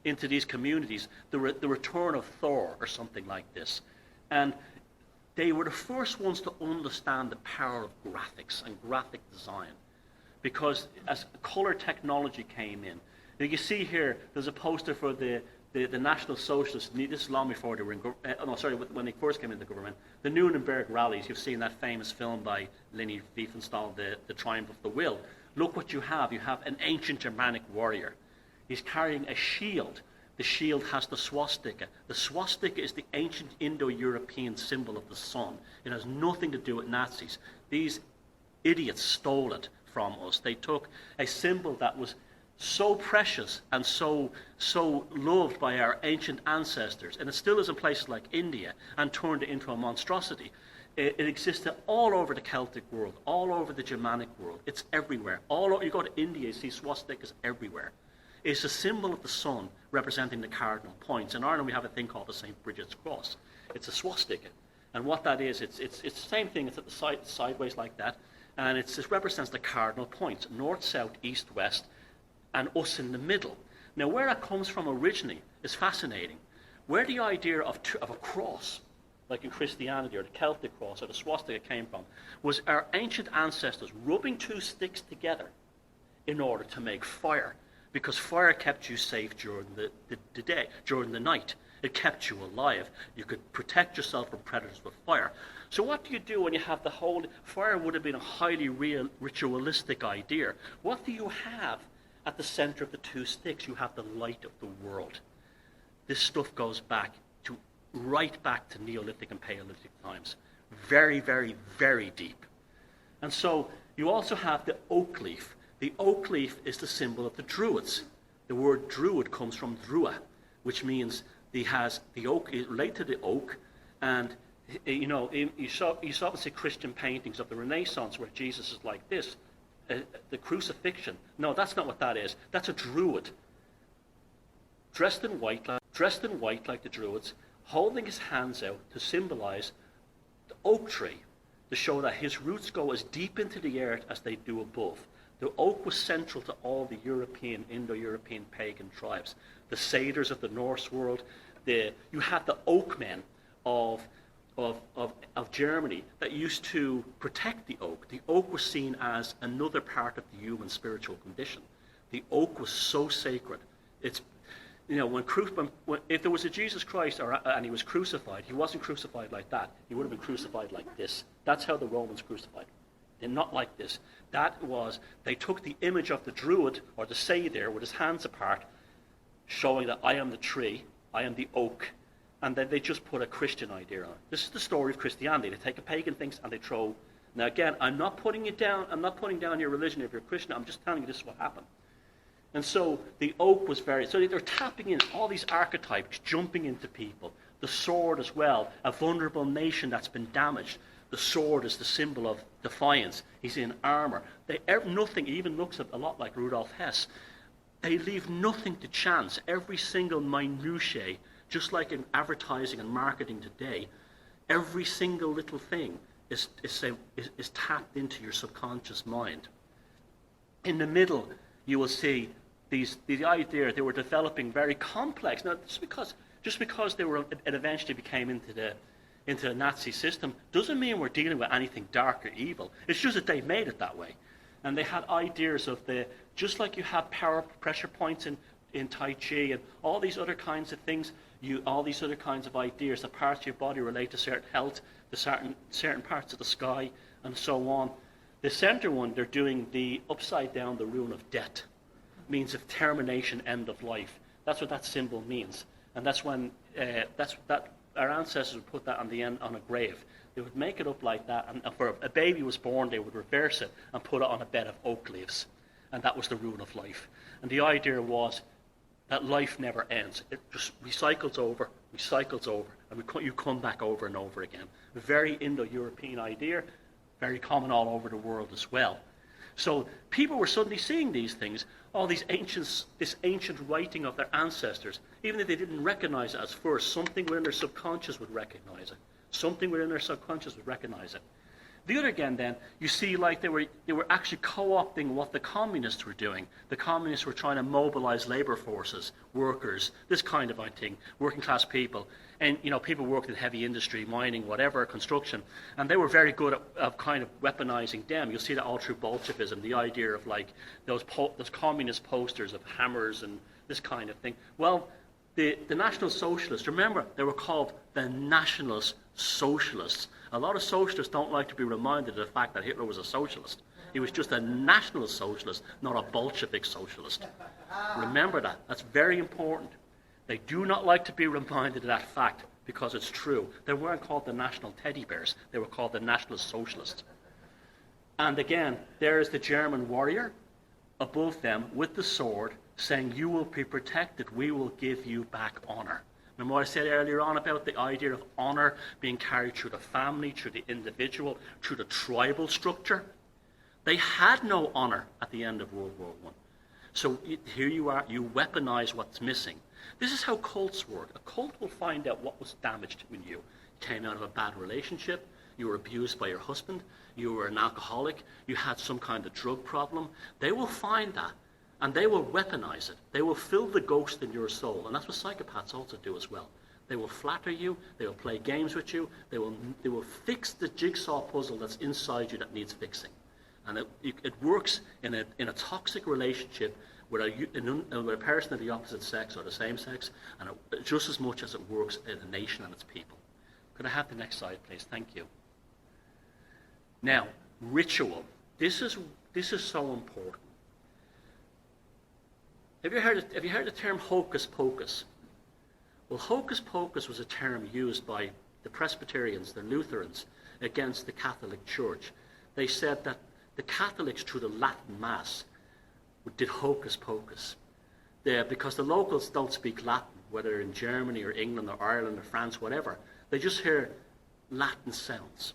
these communities, the return of Thor or something like this. And they were the first ones to understand the power of graphics and graphic design, because as color technology came in, you see here, there's a poster for the National Socialists. This is long before they were when they first came into government. The Nuremberg rallies. You've seen that famous film by Leni Riefenstahl, the Triumph of the Will. Look what you have. You have an ancient Germanic warrior. He's carrying a shield. The shield has the swastika. The swastika is the ancient Indo-European symbol of the sun. It has nothing to do with Nazis. These idiots stole it from us. They took a symbol that was so precious and so loved by our ancient ancestors, and it still is in places like India, and turned it into a monstrosity. It existed all over the Celtic world, all over the Germanic world. It's everywhere. You go to India, you see swastikas everywhere. It's a symbol of the sun representing the cardinal points. In Ireland, we have a thing called the St. Bridget's Cross. It's a swastika. And what that is, it's the same thing. It's at the side, sideways like that. And it represents the cardinal points, north, south, east, west, and us in the middle. Now, where that comes from originally is fascinating. Where the idea of a cross, like in Christianity, or the Celtic cross, or the swastika came from, was our ancient ancestors rubbing two sticks together in order to make fire, because fire kept you safe during the day, during the night. It kept you alive. You could protect yourself from predators with fire. So what do you do when you have the whole... Fire would have been a highly ritualistic idea. What do you have at the center of the two sticks? You have the light of the world. This stuff goes right back to Neolithic and Paleolithic times. Very, very, very deep. And so you also have the oak leaf. The oak leaf is the symbol of the Druids. The word Druid comes from Drua, which means he has the oak, related to the oak. And you saw see Christian paintings of the Renaissance where Jesus is like this. The crucifixion. No, that's not what that is. That's a Druid, dressed in white like the Druids, holding his hands out to symbolize the oak tree, to show that his roots go as deep into the earth as they do above. The oak was central to all the European, Indo-European pagan tribes. The satyrs of the Norse world. You had the oakmen of Germany that used to protect the oak. The oak was seen as another part of the human spiritual condition. The oak was so sacred. It's, if there was a Jesus Christ and he was crucified, he wasn't crucified like that. He would have been crucified like this. That's how the Romans crucified. They're not like this. They took the image of the druid or the satyr with his hands apart, showing that I am the tree, I am the oak, and then they just put a Christian idea on it. This is the story of Christianity. They take a pagan things and they throw. Now again, I'm not putting you down. I'm not putting down your religion if you're a Christian. I'm just telling you this is what happened. And so the oak was so they're tapping in all these archetypes, jumping into people. The sword as well, a vulnerable nation that's been damaged. The sword is the symbol of defiance. He's in armor. Nothing even looks a lot like Rudolf Hess. They leave nothing to chance. Every single minutiae, just like in advertising and marketing today, every single little thing is tapped into your subconscious mind. In the middle, you will see the idea they were developing very complex. Now, just because it eventually became into the Nazi system doesn't mean we're dealing with anything dark or evil. It's just that they made it that way. And they had ideas of just like you have power pressure points in Tai Chi and all these other kinds of things, all these other kinds of ideas, the parts of your body relate to certain health, to certain parts of the sky, and so on. The center one, they're doing the upside down, the rune of death, means of termination, end of life. That's what that symbol means. And that's when our ancestors would put that on the end on a grave. They would make it up like that, and for a baby was born, they would reverse it and put it on a bed of oak leaves. And that was the rune of life. And the idea was that life never ends. It just recycles over, and you come back over and over again. A very Indo-European idea, very common all over the world as well. So people were suddenly seeing these things, this ancient writing of their ancestors, even if they didn't recognize it as first, something within their subconscious would recognize it. Something within their subconscious would recognize it. The other again then, you see like they were actually co-opting what the communists were doing. The communists were trying to mobilize labor forces, workers, this kind of thing, working class people. And people worked in heavy industry, mining, whatever, construction. And they were very good at kind of weaponizing them. You'll see that all through Bolshevism, the idea of like those communist posters of hammers and this kind of thing. Well, the National Socialists, remember, they were called the Nationalist Socialists. A lot of socialists don't like to be reminded of the fact that Hitler was a socialist. He was just a National Socialist, not a Bolshevik socialist. Remember that. That's very important. They do not like to be reminded of that fact because it's true. They weren't called the National Teddy Bears. They were called the National Socialists. And again, there is the German warrior above them with the sword saying, "You will be protected. We will give you back honor." Remember what I said earlier on about the idea of honor being carried through the family, through the individual, through the tribal structure? They had no honor at the end of World War I. So here you are, you weaponize what's missing. This is how cults work. A cult will find out what was damaged in you. You came out of a bad relationship, you were abused by your husband, you were an alcoholic, you had some kind of drug problem. They will find that. And they will weaponize it. They will fill the ghost in your soul. And that's what psychopaths also do as well. They will flatter you. They will play games with you. They will fix the jigsaw puzzle that's inside you that needs fixing. And it works in a toxic relationship with a person of the opposite sex or the same sex, and just as much as it works in a nation and its people. Could I have the next slide, please? Thank you. Now, ritual. This is so important. Have you heard the term hocus pocus? Well, hocus pocus was a term used by the Presbyterians, the Lutherans, against the Catholic Church. They said that the Catholics, through the Latin Mass, did hocus pocus. Because the locals don't speak Latin, whether in Germany or England or Ireland or France, whatever. They just hear Latin sounds.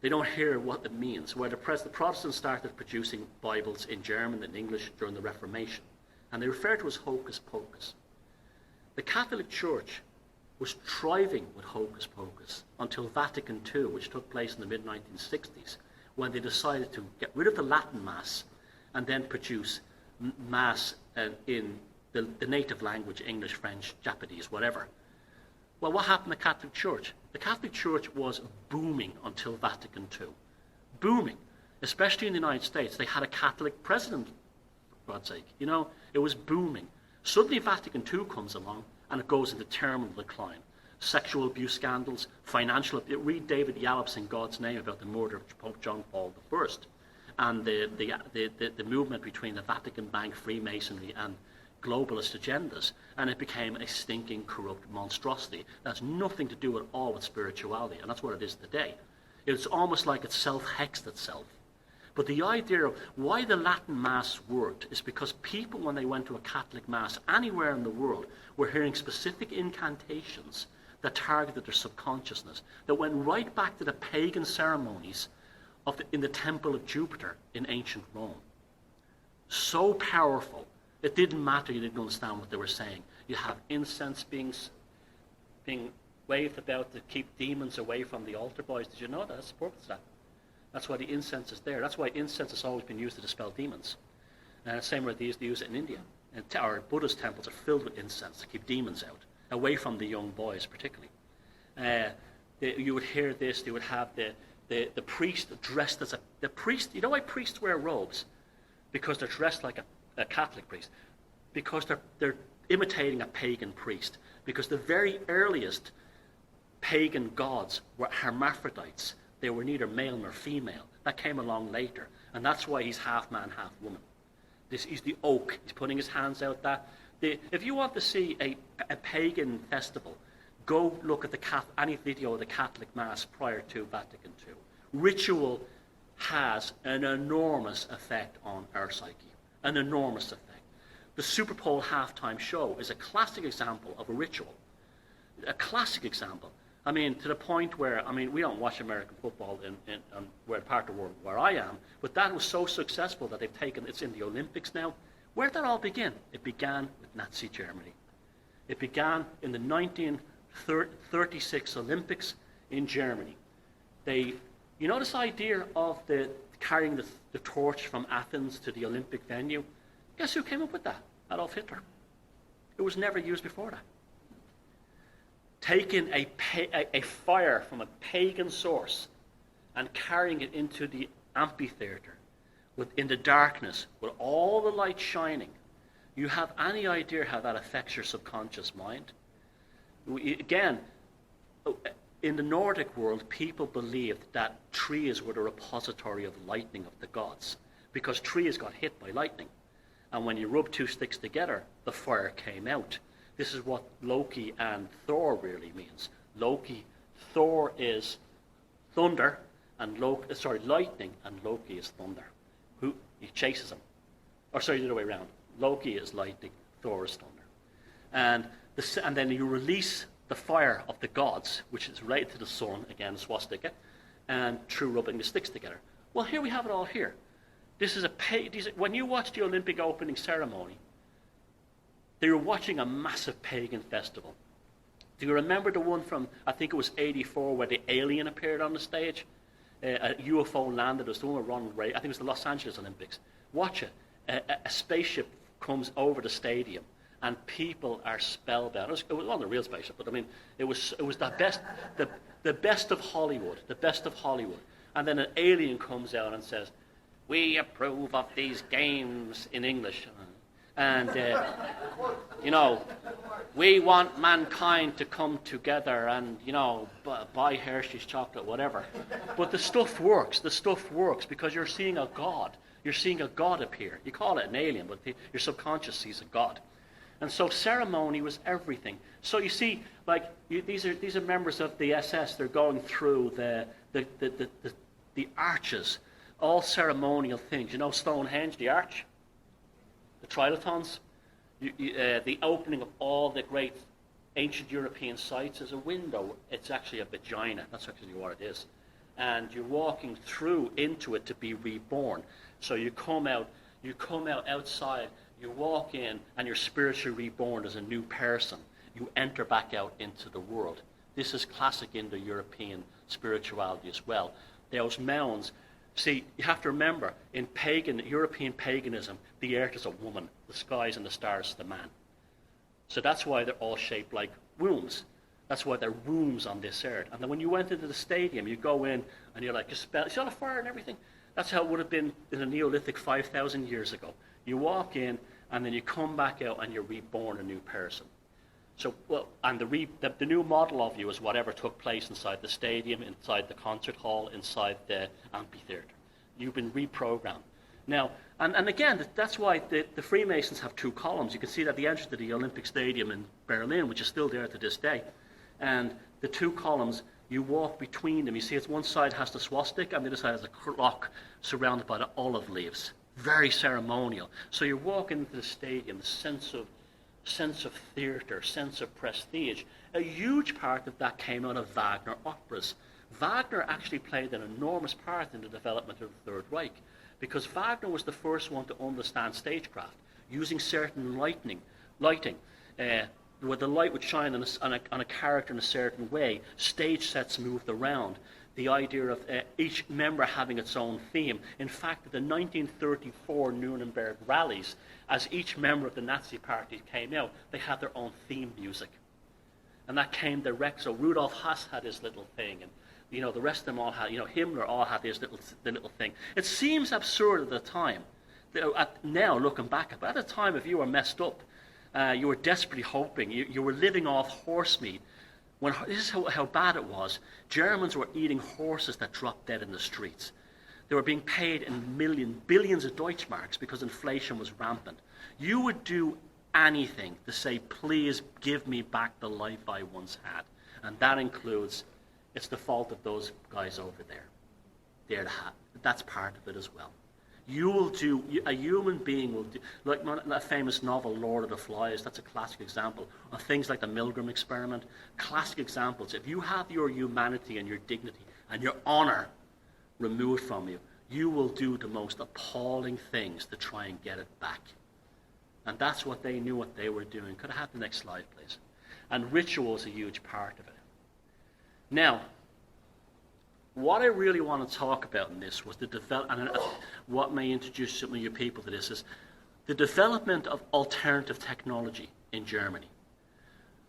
They don't hear what it means. Where the Protestants started producing Bibles in German and English during the Reformation, and they refer to it as hocus pocus. The Catholic Church was thriving with hocus pocus until Vatican II, which took place in the mid-1960s, when they decided to get rid of the Latin Mass and then produce Mass in the native language, English, French, Japanese, whatever. Well, what happened to the Catholic Church? The Catholic Church was booming until Vatican II. Booming. Especially in the United States. They had a Catholic president, for God's sake. You know, it was booming. Suddenly Vatican II comes along and it goes into terminal decline. Sexual abuse scandals, financial... Read David Yallop's In God's Name about the murder of Pope John Paul I and the movement between the Vatican Bank, Freemasonry and globalist agendas, and it became a stinking, corrupt monstrosity. That's nothing to do at all with spirituality, and that's what it is today. It's almost like it self-hexed itself. But the idea of why the Latin Mass worked is because people, when they went to a Catholic Mass anywhere in the world, were hearing specific incantations that targeted their subconsciousness, that went right back to the pagan ceremonies in the Temple of Jupiter in ancient Rome. So powerful. It didn't matter, you didn't understand what they were saying. You have incense being waved about to keep demons away from the altar boys. Did you know that? That's the purpose of that. That's why the incense is there. That's why incense has always been used to dispel demons. Same way they used to use it in India. And our Buddhist temples are filled with incense to keep demons out, away from the young boys particularly. You would hear this, you would have the priest dressed as the priest. You know why priests wear robes? Because they're dressed like a Catholic priest. Because they're imitating a pagan priest. Because the very earliest pagan gods were hermaphrodites. They were neither male nor female. That came along later. And that's why he's half man, half woman. He's the oak. He's putting his hands out that. If you want to see a pagan festival, go look at any video of the Catholic Mass prior to Vatican II. Ritual has an enormous effect on our psyche. An enormous effect. The Super Bowl halftime show is a classic example of a ritual. A classic example. I mean, to the point where, we don't watch American football in where part of the world where I am, but that was so successful that they've taken, it's in the Olympics now. Where did that all begin? It began with Nazi Germany. It began in the 1936 Olympics in Germany. You know this idea of carrying the torch from Athens to the Olympic venue? Guess who came up with that? Adolf Hitler. It was never used before that. Taking a fire from a pagan source and carrying it into the amphitheater in the darkness with all the light shining. You have any idea how that affects your subconscious mind? Again, in the Nordic world, people believed that trees were the repository of lightning of the gods because trees got hit by lightning. And when you rub two sticks together, the fire came out. This is what Loki and Thor really means. Thor is thunder, and lightning, and Loki is thunder. He chases him. The other way around. Loki is lightning, Thor is thunder. And then you release the fire of the gods, which is related to the sun, again, swastika, and through rubbing the sticks together. Well, here we have it all here. When you watch the Olympic opening ceremony, they were watching a massive pagan festival. Do you remember the one from, I think it was 84, where the alien appeared on the stage? A UFO landed. It was the one with Ronald Reagan. I think it was the Los Angeles Olympics. Watch it. A spaceship comes over the stadium, and people are spellbound. It was not a real spaceship, but it was the best of Hollywood. The best of Hollywood. And then an alien comes out and says, "We approve of these games," in English. And, we want mankind to come together and, buy Hershey's chocolate, whatever. But the stuff works. The stuff works because you're seeing a god. You're seeing a god appear. You call it an alien, but your subconscious sees a god. And so ceremony was everything. So you see, these are members of the SS. They're going through the arches, all ceremonial things. Stonehenge, the arch. The trilithons, the opening of all the great ancient European sites is a window. It's actually a vagina. That's actually what it is. And you're walking through into it to be reborn. So you come out outside, you walk in, and you're spiritually reborn as a new person. You enter back out into the world. This is classic Indo-European spirituality as well. Those mounds, See, you have to remember, in European paganism, the earth is a woman, the skies and the stars is the man. So that's why they're all shaped like wombs. That's why they're wombs on this earth. And then when you went into the stadium, you go in and you're like, you saw the fire and everything? That's how it would have been in the Neolithic 5,000 years ago. You walk in and then you come back out and you're reborn a new person. So, well, and the new model of you is whatever took place inside the stadium, inside the concert hall, inside the amphitheater. You've been reprogrammed. Now, and again, that's why the Freemasons have two columns. You can see that the entrance to the Olympic Stadium in Berlin, which is still there to this day, and the two columns, you walk between them. You see, it's one side has the swastika, and the other side has a clock surrounded by the olive leaves. Very ceremonial. So you're walking into the stadium, the sense of theatre, sense of prestige. A huge part of that came out of Wagner operas. Wagner actually played an enormous part in the development of the Third Reich, because Wagner was the first one to understand stagecraft, using certain lighting, where the light would shine on a character in a certain way. Stage sets moved around. The idea of each member having its own theme. In fact, at the 1934 Nuremberg rallies, as each member of the Nazi party came out, they had their own theme music. And that came direct. So Rudolf Hess had his little thing, and the rest of them all had, Himmler all had his little thing. It seems absurd at the time. Now, looking back, but at the time, if you were messed up, you were desperately hoping, you were living off horse meat. This is how bad it was. Germans were eating horses that dropped dead in the streets. They were being paid in billions of Deutschmarks because inflation was rampant. You would do anything to say, please give me back the life I once had. And that includes, it's the fault of those guys over there. That's part of it as well. A human being will do, like a famous novel, Lord of the Flies, that's a classic example, of things like the Milgram experiment, classic examples. If you have your humanity and your dignity and your honor removed from you, you will do the most appalling things to try and get it back. And that's what they knew what they were doing. Could I have the next slide, please? And ritual is a huge part of it. Now, what I really want to talk about in this was and what may introduce some of you people to this is the development of alternative technology in Germany.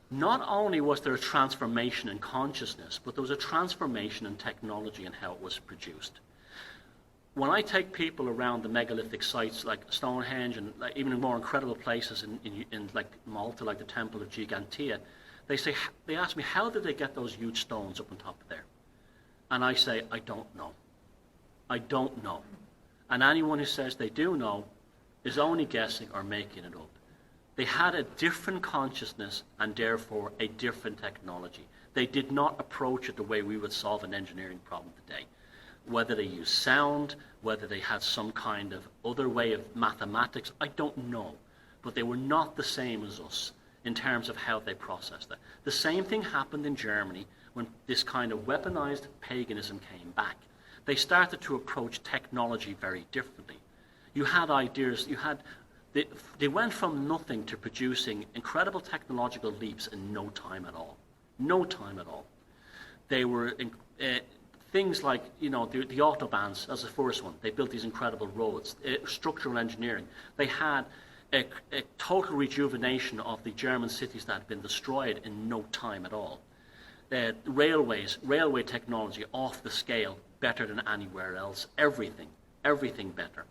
Not only was there a transformation in consciousness, but there was a transformation in technology and how it was produced. When I take people around the megalithic sites like Stonehenge and like even more incredible places in like Malta, like the Temple of Gigantea, they ask me, how did they get those huge stones up on top of there? And I say, I don't know. I don't know. And anyone who says they do know is only guessing or making it up. They had a different consciousness and therefore a different technology. They did not approach it the way we would solve an engineering problem today. Whether they used sound, whether they had some kind of other way of mathematics, I don't know. But they were not the same as us in terms of how they processed it. The same thing happened in Germany when this kind of weaponized paganism came back. They started to approach technology very differently. You had ideas, they went from nothing to producing incredible technological leaps in no time at all. No time at all. They were things like, the autobahns as the first one. They built these incredible roads, structural engineering. They had a total rejuvenation of the German cities that had been destroyed in no time at all. Railway technology off the scale, better than anywhere else. Everything better.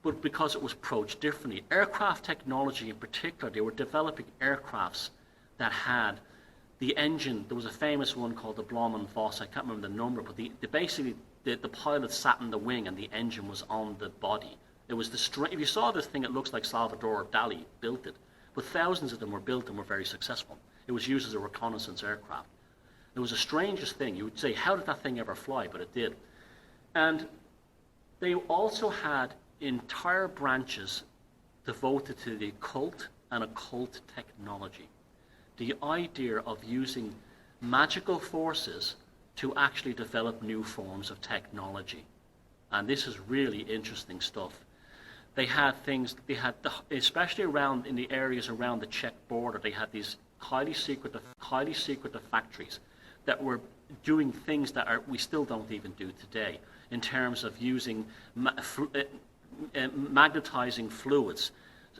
But because it was approached differently. Aircraft technology in particular, they were developing aircrafts that had the engine. There was a famous one called the Blohm & Voss, I can't remember the number, but the pilot sat in the wing and the engine was on the body. It was if you saw this thing, it looks like Salvador Dali built it. But thousands of them were built and were very successful. It was used as a reconnaissance aircraft. It was the strangest thing. You would say, how did that thing ever fly? But it did. And they also had entire branches devoted to the occult and occult technology. The idea of using magical forces to actually develop new forms of technology. And this is really interesting stuff. They had especially around in the areas around the Czech border, they had these highly secretive factories that were doing things that we still don't even do today. in terms of using magnetizing fluids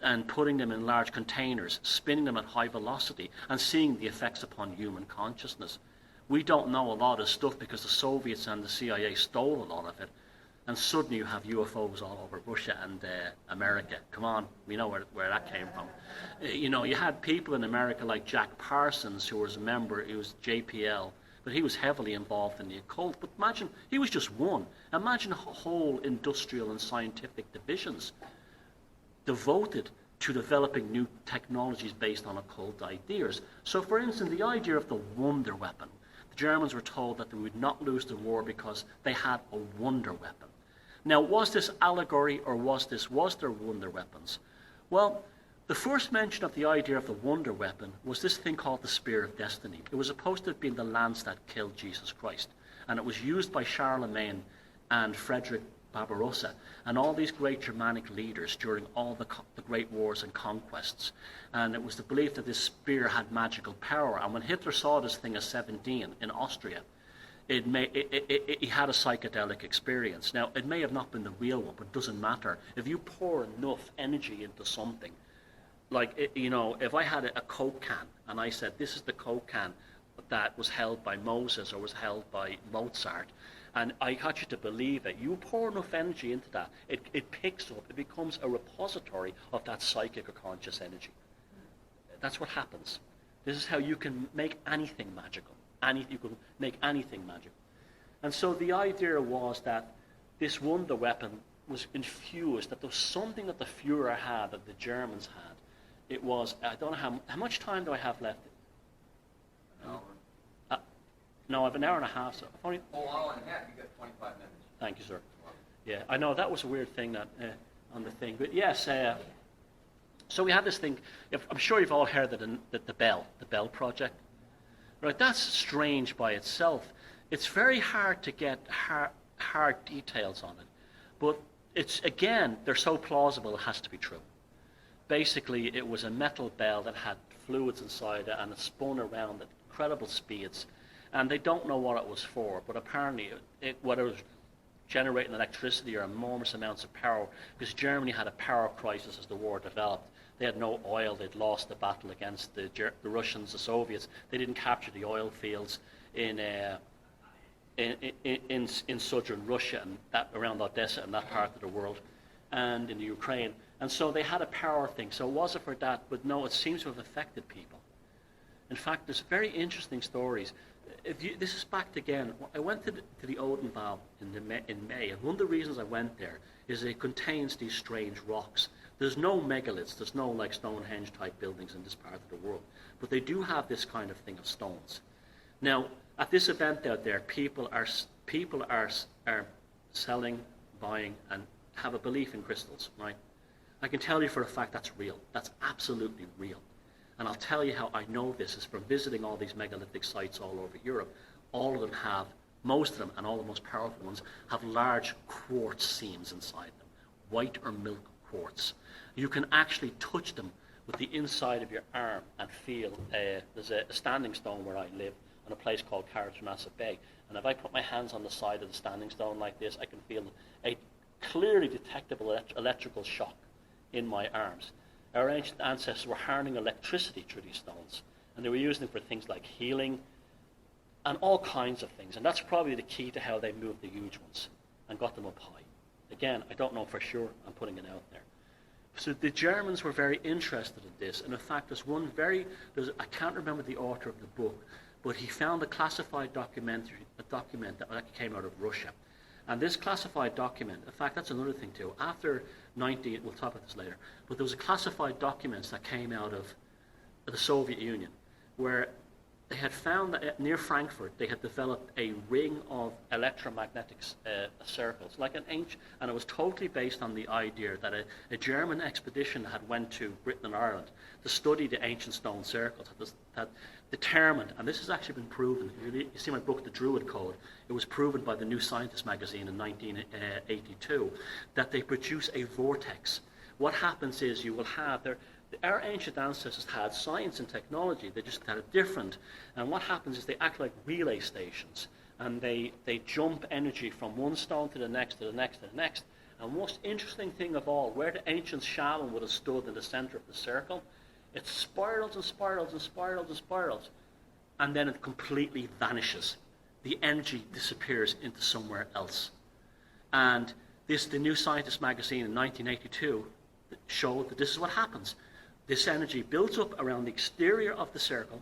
and putting them in large containers, spinning them at high velocity, and seeing the effects upon human consciousness. We don't know a lot of stuff because the Soviets and the CIA stole a lot of it, and suddenly you have UFOs all over Russia and America. Come on, we know where that came from. You had people in America like Jack Parsons, who was a member, he was JPL, but he was heavily involved in the occult. But imagine, he was just one. Imagine whole industrial and scientific divisions devoted to developing new technologies based on occult ideas. So for instance, the idea of the wonder weapon. The Germans were told that they would not lose the war because they had a wonder weapon. Now, was this allegory or was there wonder weapons? Well, the first mention of the idea of the wonder weapon was this thing called the Spear of Destiny. It was supposed to have been the lance that killed Jesus Christ. And it was used by Charlemagne and Frederick Barbarossa and all these great Germanic leaders during all the great wars and conquests. And it was the belief that this spear had magical power. And when Hitler saw this thing at 17 in Austria, he had a psychedelic experience. Now, it may have not been the real one, but it doesn't matter. If you pour enough energy into something, like, if I had a Coke can and I said, this is the Coke can that was held by Moses or was held by Mozart, and I got you to believe it, you pour enough energy into that, it picks up, it becomes a repository of that psychic or conscious energy. That's what happens. This is how you can make anything magical. You can make anything magical. And so the idea was that this wonder weapon was infused, that there was something that the Fuhrer had, that the Germans had. It was, I don't know how much time do I have left? An hour. No, I have an hour and a half. So hour and a half, you got 25 minutes. Thank you, sir. Yeah, I know that was a weird thing that on the thing, but yes. So we had this thing. I'm sure you've all heard that the Bell Project. Right, that's strange by itself. It's very hard to get hard details on it, but they're so plausible it has to be true. Basically, it was a metal bell that had fluids inside it, and it spun around at incredible speeds. And they don't know what it was for, but apparently whether it was generating electricity or enormous amounts of power, because Germany had a power crisis as the war developed. They had no oil. They'd lost the battle against the Russians, the Soviets. They didn't capture the oil fields in southern Russia and that around Odessa and that part of the world, and in the Ukraine. And so they had a power thing. So was it for that? But no, it seems to have affected people. In fact, there's very interesting stories. This is back again. I went to the Odenwald in May, and one of the reasons I went there is it contains these strange rocks. There's no megaliths, there's no like Stonehenge type buildings in this part of the world, but they do have this kind of thing of stones. Now, at this event out there, people are selling, buying, and have a belief in crystals, right? I can tell you for a fact that's real. That's absolutely real. And I'll tell you how I know this is from visiting all these megalithic sites all over Europe. All of them have, most of them, and all the most powerful ones, have large quartz seams inside them, white or milk quartz. You can actually touch them with the inside of your arm and feel, there's a standing stone where I live on a place called Carrickmassa Bay, and if I put my hands on the side of the standing stone like this, I can feel a clearly detectable electrical shock in my arms. Our ancient ancestors were harnessing electricity through these stones, and they were using them for things like healing and all kinds of things, and that's probably the key to how they moved the huge ones and got them up high. Again, I don't know for sure, I'm putting it out there. So the Germans were very interested in this, and in fact I can't remember the author of the book, but he found a classified document that came out of Russia. And this classified document, in fact, that's another thing too. After we'll talk about this later, but there was a classified documents that came out of the Soviet Union, where they had found that near Frankfurt they had developed a ring of electromagnetic circles, like an ancient, and it was totally based on the idea that a German expedition had went to Britain and Ireland to study the ancient stone circles, had determined, and this has actually been proven. You see my book, The Druid Code. It was proven by the New Scientist magazine in 1982 that they produce a vortex. What happens is you will have our ancient ancestors had science and technology, they just had it different. And what happens is they act like relay stations. And they jump energy from one stone to the next, to the next, to the next. And most interesting thing of all, where the ancient shaman would have stood in the center of the circle, it spirals and spirals and spirals and spirals. And then it completely vanishes. The energy disappears into somewhere else. And the New Scientist magazine in 1982 showed that this is what happens. This energy builds up around the exterior of the circle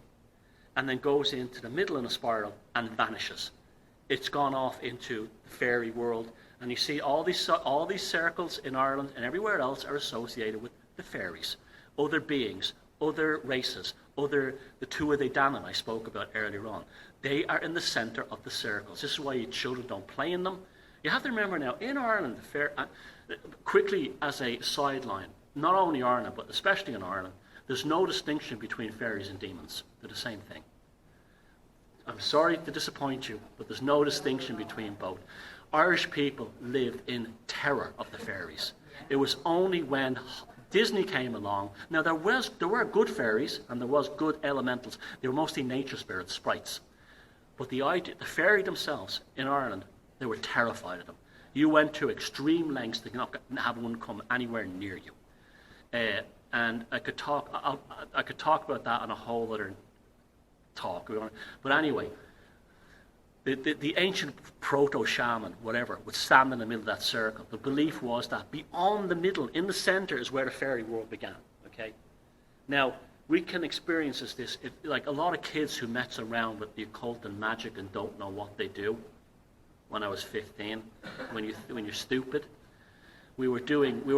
and then goes into the middle in a spiral and vanishes. It's gone off into the fairy world. And you see all these circles in Ireland and everywhere else are associated with the fairies, other beings, other races, the two of the Danon I spoke about earlier on. They are in the center of the circles. This is why children don't play in them. You have to remember now, in Ireland, quickly as a sideline, not only Ireland, but especially in Ireland, there's no distinction between fairies and demons. They're the same thing. I'm sorry to disappoint you, but there's no distinction between both. Irish people lived in terror of the fairies. It was only when Disney came along. Now there were good fairies and there was good elementals. They were mostly nature spirits, sprites. But the fairy themselves in Ireland, they were terrified of them. You went to extreme lengths to not have one come anywhere near you. And I could talk about that on a whole other talk. But anyway, the ancient proto-shaman, whatever, would stand in the middle of that circle. The belief was that beyond the middle, in the center, is where the fairy world began. Okay. Now we can experience this. Like a lot of kids who mess around with the occult and magic and don't know what they do. When I was 15, when you're stupid, we were doing a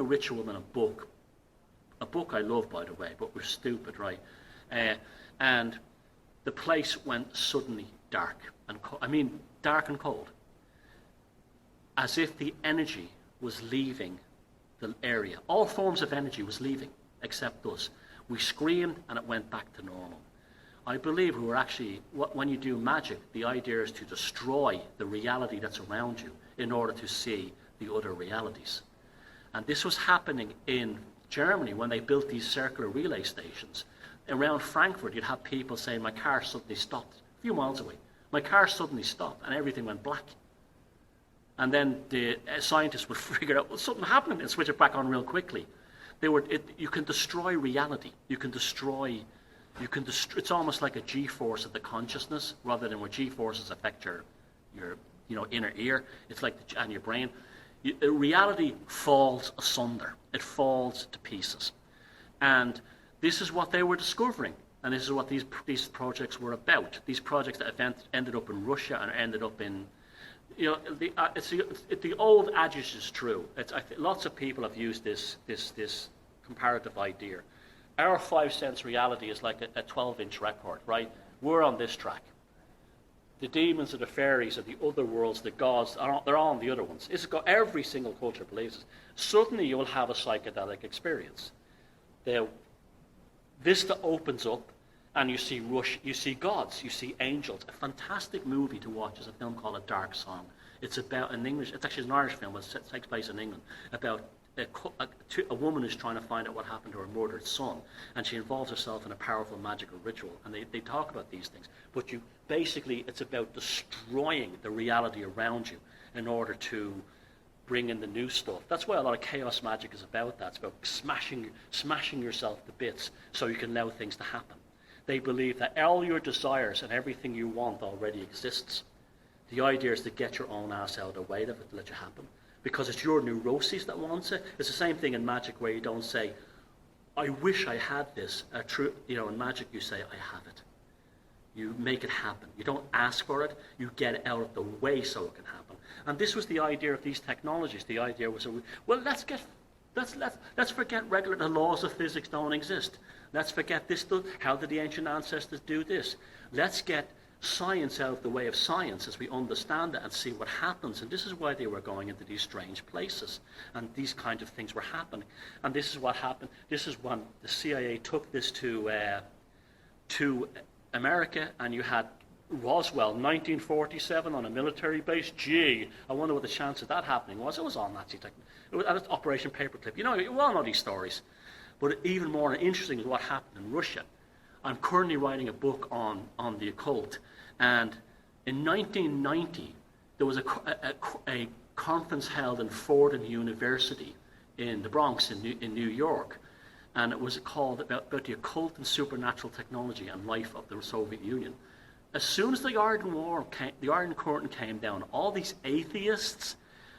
ritual in a book I love, by the way, but we're stupid, right? And the place went suddenly dark and dark and cold, as if the energy was leaving the area. All forms of energy was leaving except us. We screamed and it went back to normal. I believe we were actually, when you do magic, the idea is to destroy the reality that's around you in order to see the other realities. And this was happening in Germany when they built these circular relay stations. Around Frankfurt, you'd have people saying, my car suddenly stopped a few miles away. My car suddenly stopped and everything went black. And then the scientists would figure out, well, something happened and switch it back on real quickly. You can destroy reality. It's almost like a G-force of the consciousness, rather than where G-forces affect your inner ear. It's like and your brain. Reality falls asunder. It falls to pieces. And this is what they were discovering. And this is what these projects were about. These projects that ended up in Russia and ended up in, the old adage is true. Lots of people have used this comparative idea. Our 5 sense reality is like a 12-inch record, right? We're on this track. The demons or the fairies or the other worlds, the gods, they're on the other ones. Every single culture believes this. Suddenly you'll have a psychedelic experience. The vista opens up and you see gods, you see angels. A fantastic movie to watch is a film called A Dark Song. It's about it's actually an Irish film, it takes place in England, about a woman who's trying to find out what happened to her murdered son, and she involves herself in a powerful magical ritual, and they talk about these things. But it's about destroying the reality around you in order to bring in the new stuff. That's why a lot of chaos magic is about that. It's about smashing yourself to bits so you can allow things to happen. They believe that all your desires and everything you want already exists. The idea is to get your own ass out of the way of it, to let you happen. Because it's your neuroses that wants it. It's the same thing in magic where you don't say, I wish I had this. In magic you say, I have it. You make it happen. You don't ask for it. You get it out of the way so it can happen. And this was the idea of these technologies. The idea was, well, let's forget the laws of physics don't exist. Let's forget this. How did the ancient ancestors do this? Let's get science out of the way of science as we understand it and see what happens. And this is why they were going into these strange places. And these kind of things were happening. And this is what happened. This is when the CIA took this to America, and you had Roswell, 1947, on a military base. Gee, I wonder what the chance of that happening was. It was all Nazi technology. It was Operation Paperclip. You all know these stories. But even more interesting is what happened in Russia. I'm currently writing a book on the occult, and in 1990 there was a conference held in Fordham University in the Bronx in New York, and it was called about the occult and supernatural technology and life of the Soviet Union. As soon as the Iron Curtain came down, all these atheists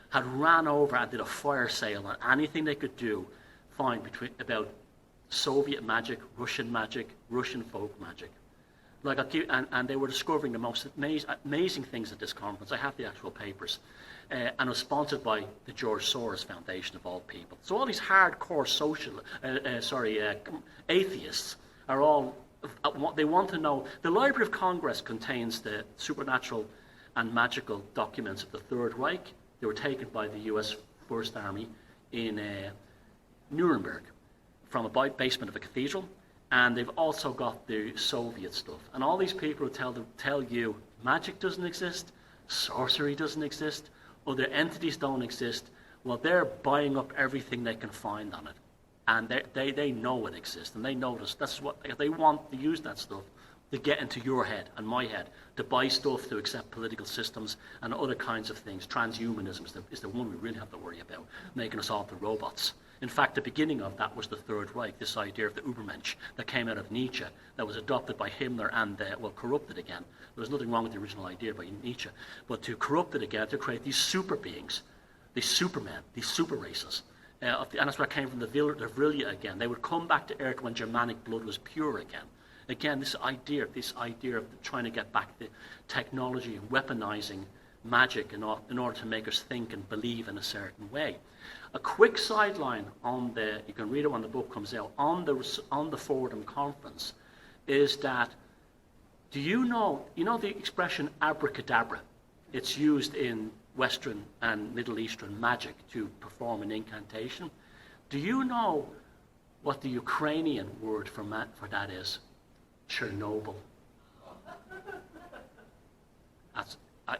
had ran over and did a fire sale on anything they could find about Soviet magic, Russian folk magic. And they were discovering the most amazing things at this conference. I have the actual papers. And it was sponsored by the George Soros Foundation, of all people. So all these hardcore atheists are all, they want to know. The Library of Congress contains the supernatural and magical documents of the Third Reich. They were taken by the US First Army in Nuremberg from a basement of a cathedral. And they've also got the Soviet stuff. And all these people who tell you magic doesn't exist, sorcery doesn't exist, other entities don't exist, well, they're buying up everything they can find on it. And they know it exists, and they notice that's what they want to use that stuff to get into your head and my head, to buy stuff to accept political systems and other kinds of things. Transhumanism is the one we really have to worry about, making us all the robots. In fact, the beginning of that was the Third Reich, this idea of the Übermensch that came out of Nietzsche, that was adopted by Himmler and, corrupted again. There was nothing wrong with the original idea by Nietzsche, but to corrupt it again, to create these super beings, these supermen, these super races. And that's where it came from, the Vrilya again. They would come back to Earth when Germanic blood was pure again. Again, this idea of trying to get back the technology and weaponizing magic in order to make us think and believe in a certain way. A quick sideline you can read it when the book comes out, on the Fordham conference, is that, do you know the expression abracadabra? It's used in Western and Middle Eastern magic to perform an incantation. Do you know what the Ukrainian word for that is? Chernobyl.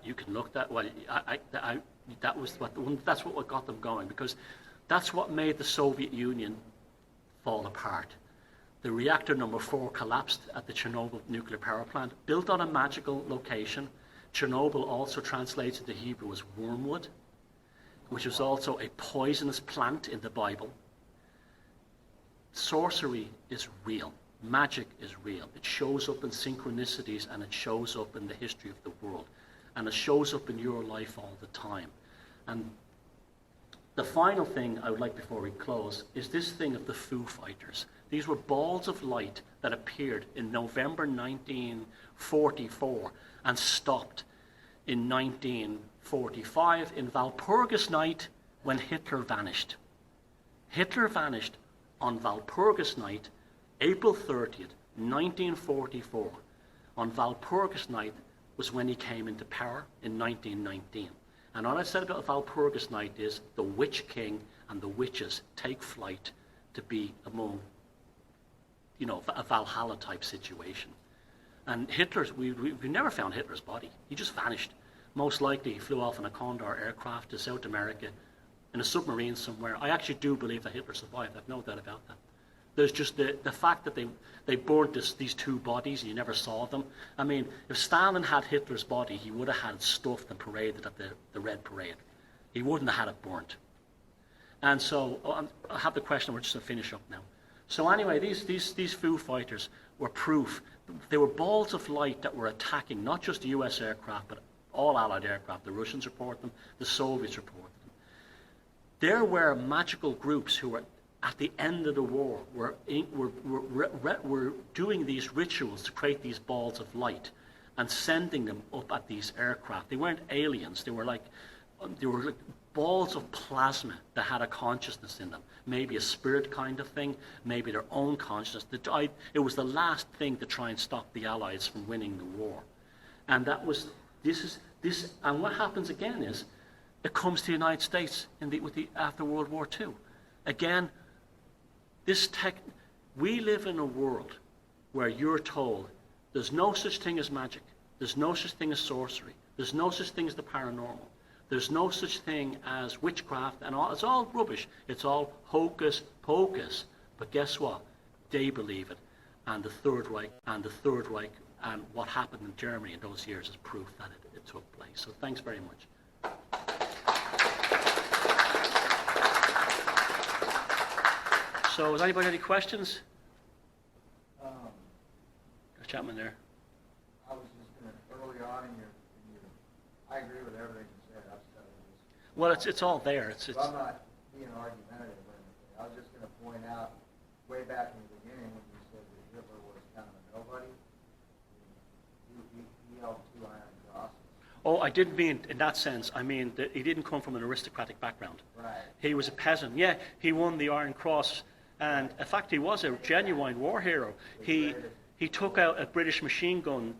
You can look that way. That's what got them going, because that's what made the Soviet Union fall apart. The reactor number 4 collapsed at the Chernobyl nuclear power plant, built on a magical location. Chernobyl also translates into Hebrew as wormwood, which was also a poisonous plant in the Bible. Sorcery is real. Magic is real. It shows up in synchronicities, and it shows up in the history of the world. And it shows up in your life all the time. And the final thing I would like before we close is this thing of the Foo Fighters. These were balls of light that appeared in November 1944 and stopped in 1945 in Walpurgis night when Hitler vanished. Hitler vanished on Walpurgis night, April 30th, 1944. On Walpurgis night was when he came into power in 1919. And all I said about Walpurgis night is the Witch King and the witches take flight to be among, a Valhalla type situation. And we never found Hitler's body. He just vanished. Most likely he flew off in a Condor aircraft to South America in a submarine somewhere. I actually do believe that Hitler survived. I've no doubt about that. There's just the fact that they burnt these two bodies and you never saw them. I mean, if Stalin had Hitler's body, he would have had it stuffed and paraded at the Red Parade. He wouldn't have had it burnt. And so I have the question. We're just going to finish up now. So anyway, these Foo Fighters were proof. They were balls of light that were attacking not just U.S. aircraft, but all Allied aircraft. The Russians report them. The Soviets report them. There were magical groups who were at the end of the war were doing these rituals to create these balls of light and sending them up at these aircraft. They weren't aliens. They were like balls of plasma that had a consciousness in them. Maybe a spirit kind of thing, maybe their own consciousness. It was the last thing to try and stop the Allies from winning the war. And and what happens again is it comes to the United States after World War II. Again, we live in a world where you're told there's no such thing as magic, there's no such thing as sorcery, there's no such thing as the paranormal, there's no such thing as witchcraft, and it's all rubbish. It's all hocus pocus. But guess what? They believe it. and the Third Reich, and what happened in Germany in those years is proof that it took place. So thanks very much. So has anybody any questions? Chapman there. I was just going to, early on in your, I agree with everything you said. I was telling you. Well, it's all there. It's I'm not being argumentative or anything. I was just going to point out, way back in the beginning when you said that Hitler was kind of a nobody, he held 2 iron crosses. Oh, I didn't mean in that sense. I mean that he didn't come from an aristocratic background. Right. He was a peasant. Yeah, he won the Iron Cross, and in fact, he was a genuine war hero. He took out a British machine gun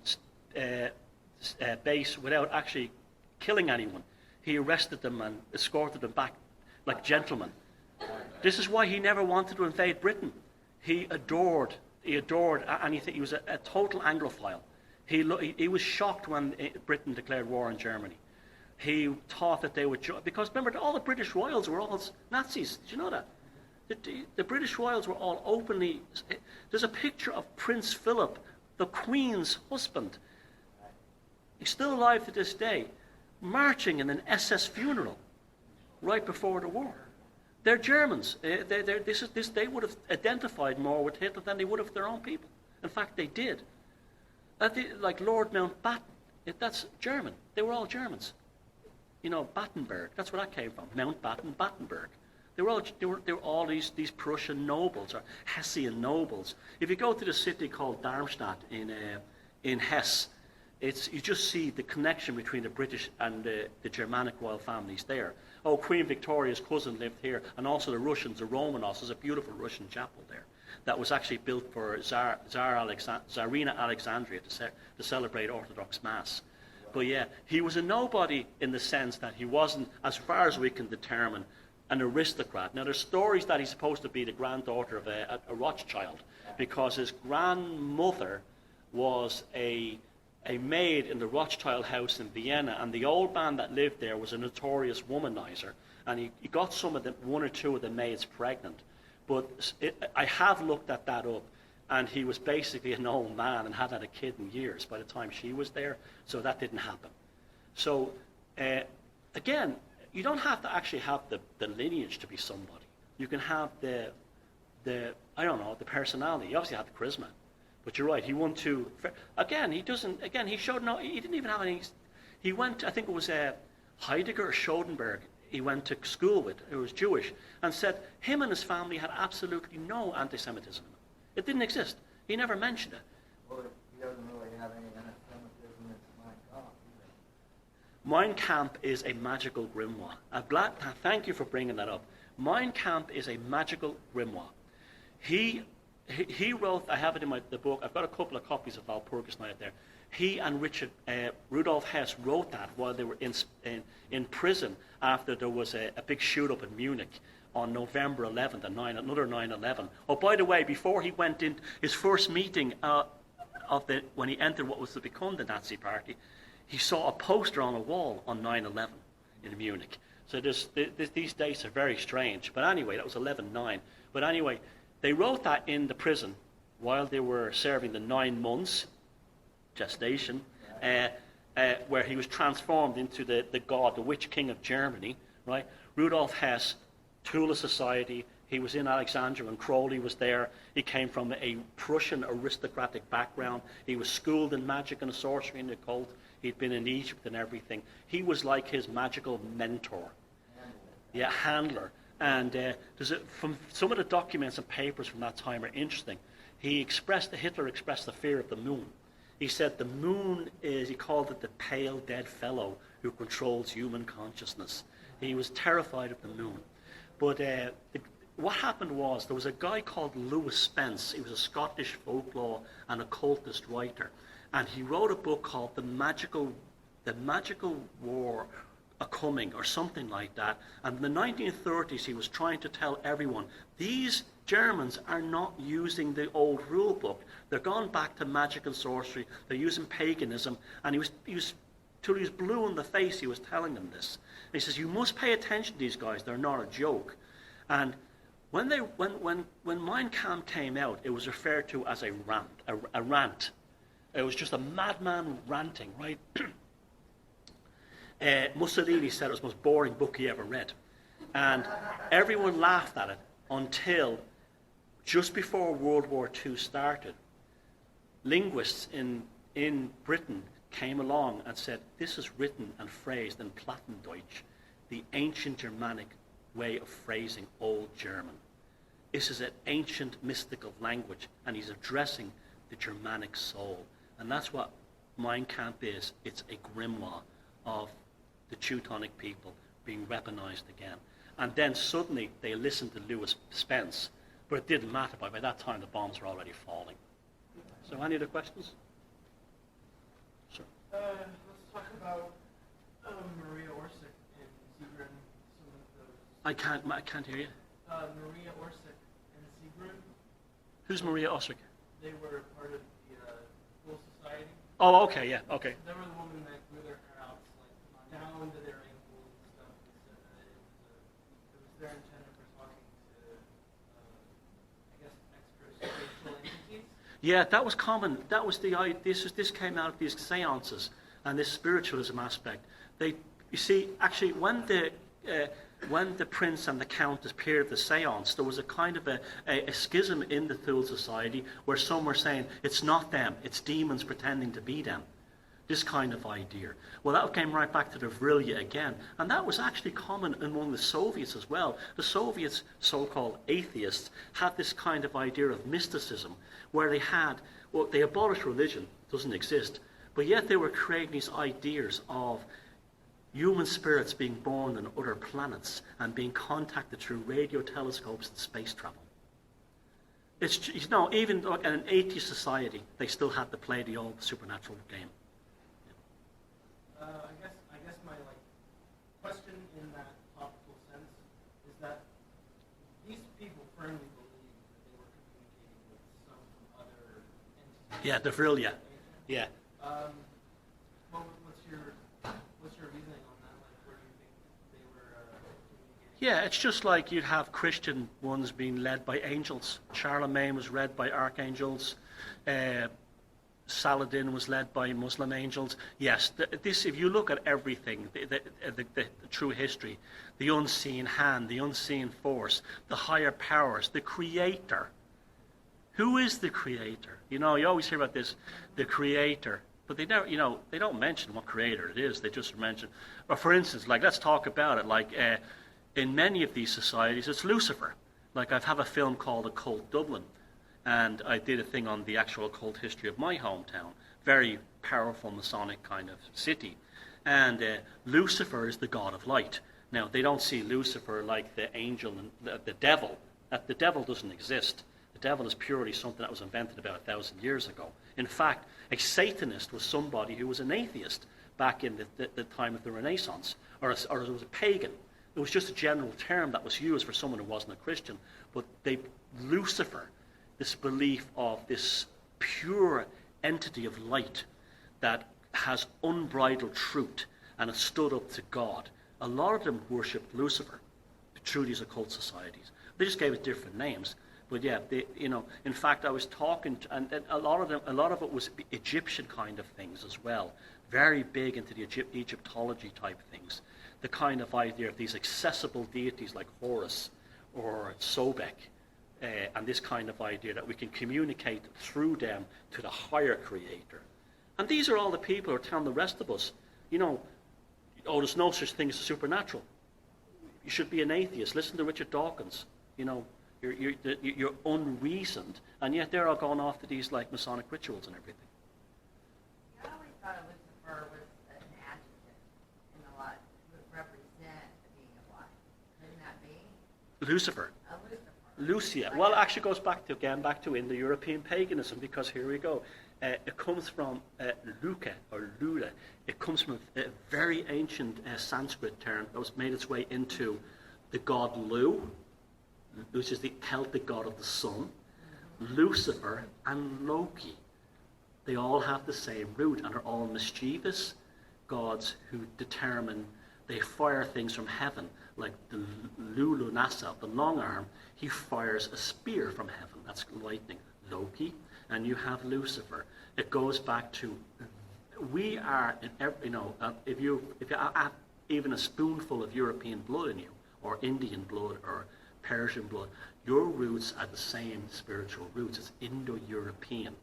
base without actually killing anyone. He arrested them and escorted them back like gentlemen. This is why he never wanted to invade Britain. He adored anything. He was a total Anglophile. He was shocked when Britain declared war on Germany. He thought that they would because remember, all the British royals were all Nazis. Did you know that? The British royals were all openly... There's a picture of Prince Philip, the Queen's husband. He's still alive to this day, marching in an SS funeral right before the war. They're Germans. They would have identified more with Hitler than they would have their own people. In fact, they did. Like Lord Mountbatten, that's German. They were all Germans. You know, Battenberg, that's where that came from. Mountbatten, Battenberg. They were all these Prussian nobles or Hessian nobles. If you go to the city called Darmstadt in Hesse, you just see the connection between the British and the Germanic royal families there. Oh, Queen Victoria's cousin lived here, and also the Russians, the Romanovs. There's a beautiful Russian chapel there that was actually built for Tsarina Alexandria to celebrate Orthodox Mass. But yeah, he was a nobody in the sense that he wasn't, as far as we can determine, an aristocrat. Now, there's stories that he's supposed to be the granddaughter of a Rothschild, because his grandmother was a maid in the Rothschild house in Vienna, and the old man that lived there was a notorious womanizer, and he got one or two of the maids pregnant. But I have looked at that up, and he was basically an old man and hadn't had a kid in years by the time she was there, so that didn't happen. So, again, you don't have to actually have the lineage to be somebody. You can have the personality. You obviously have the charisma. But you're right, he won 2. Again, he didn't even have any. He went, I think it was Heidegger or Schoenberg, he went to school with, who was Jewish, and said him and his family had absolutely no anti-Semitism. It didn't exist. He never mentioned it. Well, he doesn't really have any anti-Semitism in Mein Kampf either. Mein Kampf is a magical grimoire. Thank you for bringing that up. Mein Kampf is a magical grimoire. He wrote, I have it in the book, I've got a couple of copies of Walpurgis Night there. He and Rudolf Hess wrote that while they were in prison after there was a big shoot-up in Munich on November 11th, another 9/11. Oh, by the way, before he went in, his first meeting when he entered what was to become the Nazi Party, he saw a poster on a wall on 9/11 in Munich. So these dates are very strange. But anyway, that was 11/9. But anyway, they wrote that in the prison while they were serving the 9 months gestation, where he was transformed into the god, the witch king of Germany, right? Rudolf Hess, tool of society. He was in Alexandria when Crowley was there. He came from a Prussian aristocratic background. He was schooled in magic and sorcery and occult. He'd been in Egypt and everything. He was like his magical mentor. Handler. And from some of the documents and papers from that time are interesting. Hitler expressed the fear of the moon. He said the moon he called it the pale dead fellow who controls human consciousness. He was terrified of the moon. But what happened was there was a guy called Lewis Spence. He was a Scottish folklore and occultist writer. And he wrote a book called The Magical War A Coming, or something like that. And in the 1930s, he was trying to tell everyone, these Germans are not using the old rule book. They're gone back to magic and sorcery. They're using paganism. And he was till he was blue in the face, he was telling them this. And he says, you must pay attention to these guys. They're not a joke. And When Mein Kampf came out, it was referred to as a rant. It was just a madman ranting, right? Mussolini said it was the most boring book he ever read. And everyone laughed at it until just before World War II started. Linguists in Britain came along and said, this is written and phrased in Plattdeutsch, the ancient Germanic way of phrasing Old German. This is an ancient mystical language, and he's addressing the Germanic soul. And that's what Mein Kampf is. It's a grimoire of the Teutonic people being weaponized again. And then suddenly they listened to Lewis Spence, but it didn't matter. By that time, the bombs were already falling. So any other questions? Sure. Let's talk about Maria Orsic and Seagrun. Some of those. I can't hear you. Maria Orsic and Seagrun. Who's Maria Osric? They were part of the Full Society. Oh, okay, yeah, okay. They were the women that grew their hair out like down to their ankles and stuff. And said that it was their intent for talking to, I guess, extraspiritual entities. Yeah, that was common. That was this came out of these seances and this spiritualism aspect. You see, actually, when the prince and the countess appeared at the seance, there was a kind of a schism in the Thule Society where some were saying, it's not them, it's demons pretending to be them. This kind of idea. Well, that came right back to the Vrilya again. And that was actually common among the Soviets as well. The Soviets, so-called atheists, had this kind of idea of mysticism where they abolished religion, doesn't exist, but yet they were creating these ideas of human spirits being born on other planets and being contacted through radio telescopes and space travel. It's, even in an atheist society, they still had to play the old supernatural game. I guess my question in that topical sense is that these people firmly believe that they were communicating with some other entity. Yeah, the Vrilya. Yeah. What's your reasoning on that? Where do you think they were communicating? Yeah, it's just like you'd have Christian ones being led by angels. Charlemagne was led by archangels. Saladin was led by Muslim angels. Yes, if you look at everything, the true history, the unseen hand, the unseen force, the higher powers, the creator. Who is the creator? You always hear about this, the creator, but they never, they don't mention what creator it is. They just mention, or for instance, let's talk about it. In many of these societies, it's Lucifer. I have a film called Occult Dublin. And I did a thing on the actual occult history of my hometown. Very powerful Masonic kind of city. And Lucifer is the god of light. Now, they don't see Lucifer like the angel and the devil. The devil doesn't exist. The devil is purely something that was invented about 1,000 years ago. In fact, a Satanist was somebody who was an atheist back in the time of the Renaissance. Or it was a pagan. It was just a general term that was used for someone who wasn't a Christian. But Lucifer, this belief of this pure entity of light that has unbridled truth and has stood up to God. A lot of them worshipped Lucifer through these occult societies. They just gave it different names. But yeah, in fact, I was talking, and a lot of it was Egyptian kind of things as well. Very big into the Egyptology type things. The kind of idea of these accessible deities like Horus or Sobek. And this kind of idea that we can communicate through them to the higher creator. And these are all the people who are telling the rest of us, there's no such thing as a supernatural. You should be an atheist. Listen to Richard Dawkins. You're unreasoned, and yet they're all going off to these Masonic rituals and everything. I always thought of Lucifer was an adjective in the light, would represent the being of light. Couldn't that be? Lucifer. Lucia. Well, it actually goes back to Indo-European paganism, because here we go. It comes from Luca or Lula. It comes from a very ancient Sanskrit term that was made its way into the god Lu, which is the Celtic god of the sun, Lucifer, and Loki. They all have the same root and are all mischievous gods who determine They fire things from heaven, like the Lulu Nasa, the long arm. He fires a spear from heaven. That's lightning. Loki, and you have Lucifer. It goes back to we are, if you have even a spoonful of European blood in you, or Indian blood, or Persian blood, your roots are the same spiritual roots. It's Indo-European.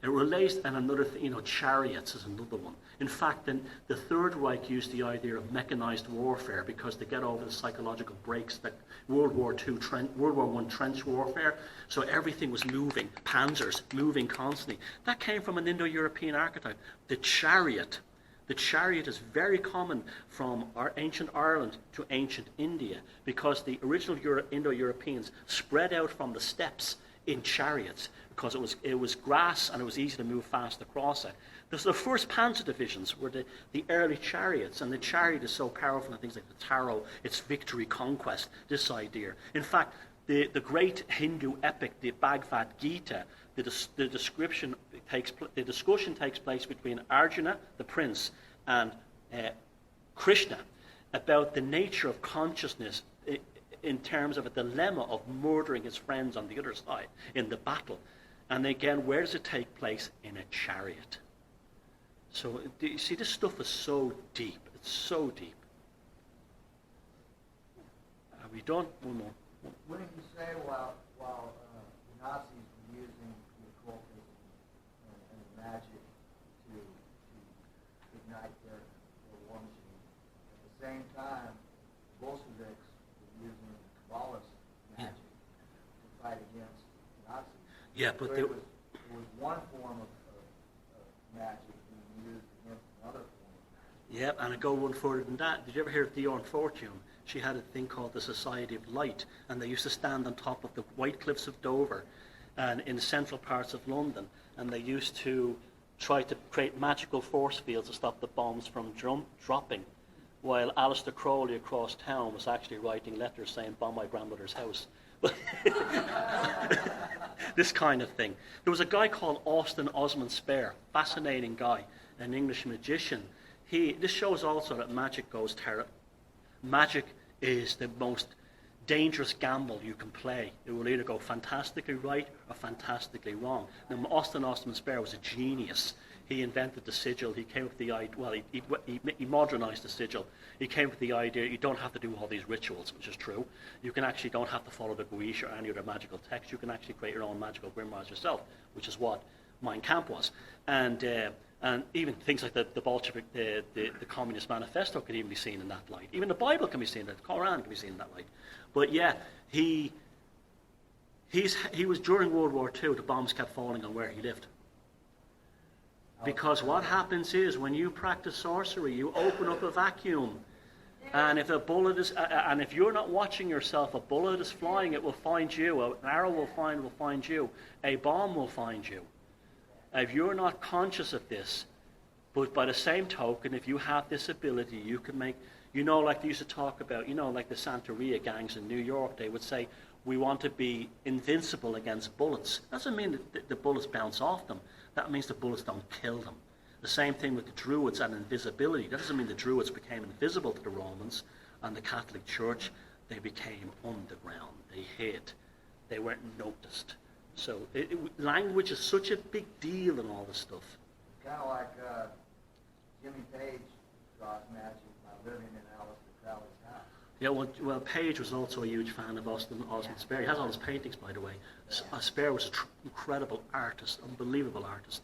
It relates, and another thing, chariots is another one. In fact, then the Third Reich used the idea of mechanized warfare because they get over the psychological breaks that World War I trench warfare. So everything was moving, panzers moving constantly. That came from an Indo-European archetype. The chariot. The chariot is very common from our ancient Ireland to ancient India because the original Indo-Europeans spread out from the steppes in chariots because it was grass and it was easy to move fast across it. The first panzer divisions were the early chariots, and the chariot is so powerful in things like the tarot, its victory, conquest, this idea. In fact, the great Hindu epic, the Bhagavad Gita, the discussion takes place between Arjuna, the prince, and Krishna about the nature of consciousness in terms of a dilemma of murdering his friends on the other side in the battle. And again, where does it take place? In a chariot. So you see, this stuff is so deep. It's so deep. Are we done? One more. Wouldn't you say while the Nazis were using the occultism and the magic to ignite their war machine, at the same time, the Bolsheviks were using Kabbalist magic to fight against the Nazis? Yeah, but so it was one form of magic being used against another form of magic. Yeah, and I go one further than that. Did you ever hear of Dion Fortune? She had a thing called the Society of Light, and they used to stand on top of the White Cliffs of Dover and in the central parts of London, and they used to try to create magical force fields to stop the bombs from dropping, while Aleister Crowley across town was actually writing letters saying, "Bomb my grandmother's house." This kind of thing. There was a guy called Austin Osman Spare, fascinating guy, an English magician. This shows also that magic goes terrible. Magic is the most dangerous gamble you can play. It will either go fantastically right or fantastically wrong. Now, Austin Osman Spare was a genius. He invented the sigil. He came up with the idea. Well, he modernized the sigil. He came up with the idea you don't have to do all these rituals, which is true. You can actually don't have to follow the Guiche or any other magical text. You can actually create your own magical grimoires yourself, which is what Mein Kampf was. And even things like the Bolshevik, the Communist Manifesto could even be seen in that light. Even the Bible can be seen in that. The Quran can be seen in that light. But yeah, he was during World War II. The bombs kept falling on where he lived. Because what happens is when you practice sorcery, you open up a vacuum, and if a bullet is, and if you're not watching yourself, a bullet is flying, it will find you. An arrow will find you. A bomb will find you. If you're not conscious of this, but by the same token, if you have this ability, you can make, like they used to talk about, like the Santeria gangs in New York, they would say, we want to be invincible against bullets. Doesn't mean that the bullets bounce off them. That means the bullets don't kill them. The same thing with the Druids and invisibility. That doesn't mean the Druids became invisible to the Romans and the Catholic Church. They became underground. They hid. They weren't noticed. So language is such a big deal in all this stuff. Kind of like Jimmy Page draws magic by living in Aleister Crowley's house. Yeah, well, Page was also a huge fan of Austin Osman Spare. He has all his paintings, by the way. Spare was an incredible artist, unbelievable artist.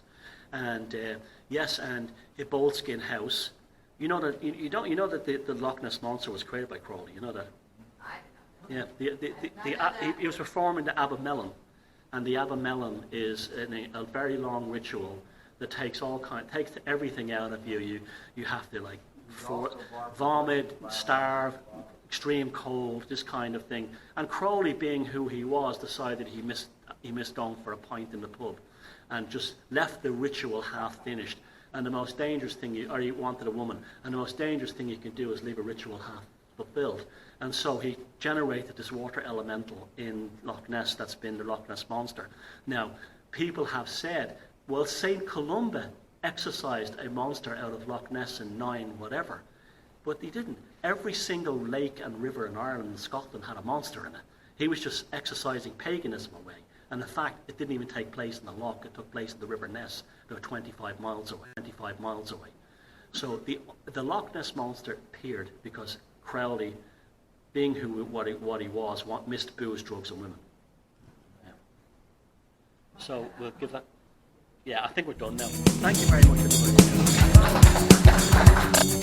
And yes, and the Boleskine house. You know that the Loch Ness monster was created by Crowley. You know that. I don't know. Yeah, he was performing the Abamelon, and the Abamelon is a very long ritual that takes everything out of you. You have to vomit, starve, extreme cold, this kind of thing. And Crowley, being who he was, decided he missed on for a pint in the pub, and just left the ritual half finished. And the most dangerous thing, he wanted a woman, and the most dangerous thing you can do is leave a ritual half fulfilled. And so he generated this water elemental in Loch Ness that's been the Loch Ness monster. Now, people have said, well, St. Columba exorcised a monster out of Loch Ness in 9 whatever. But he didn't. every single lake and river in Ireland and Scotland had a monster in it. He was just exercising paganism away. And in fact, it didn't even take place in the loch. It took place in the River Ness, about 25 miles away. So the Loch Ness monster appeared because Crowley, being what he was, missed booze, drugs, and women. Yeah. So we'll give that. Yeah, I think we're done now. Thank you very much, everybody.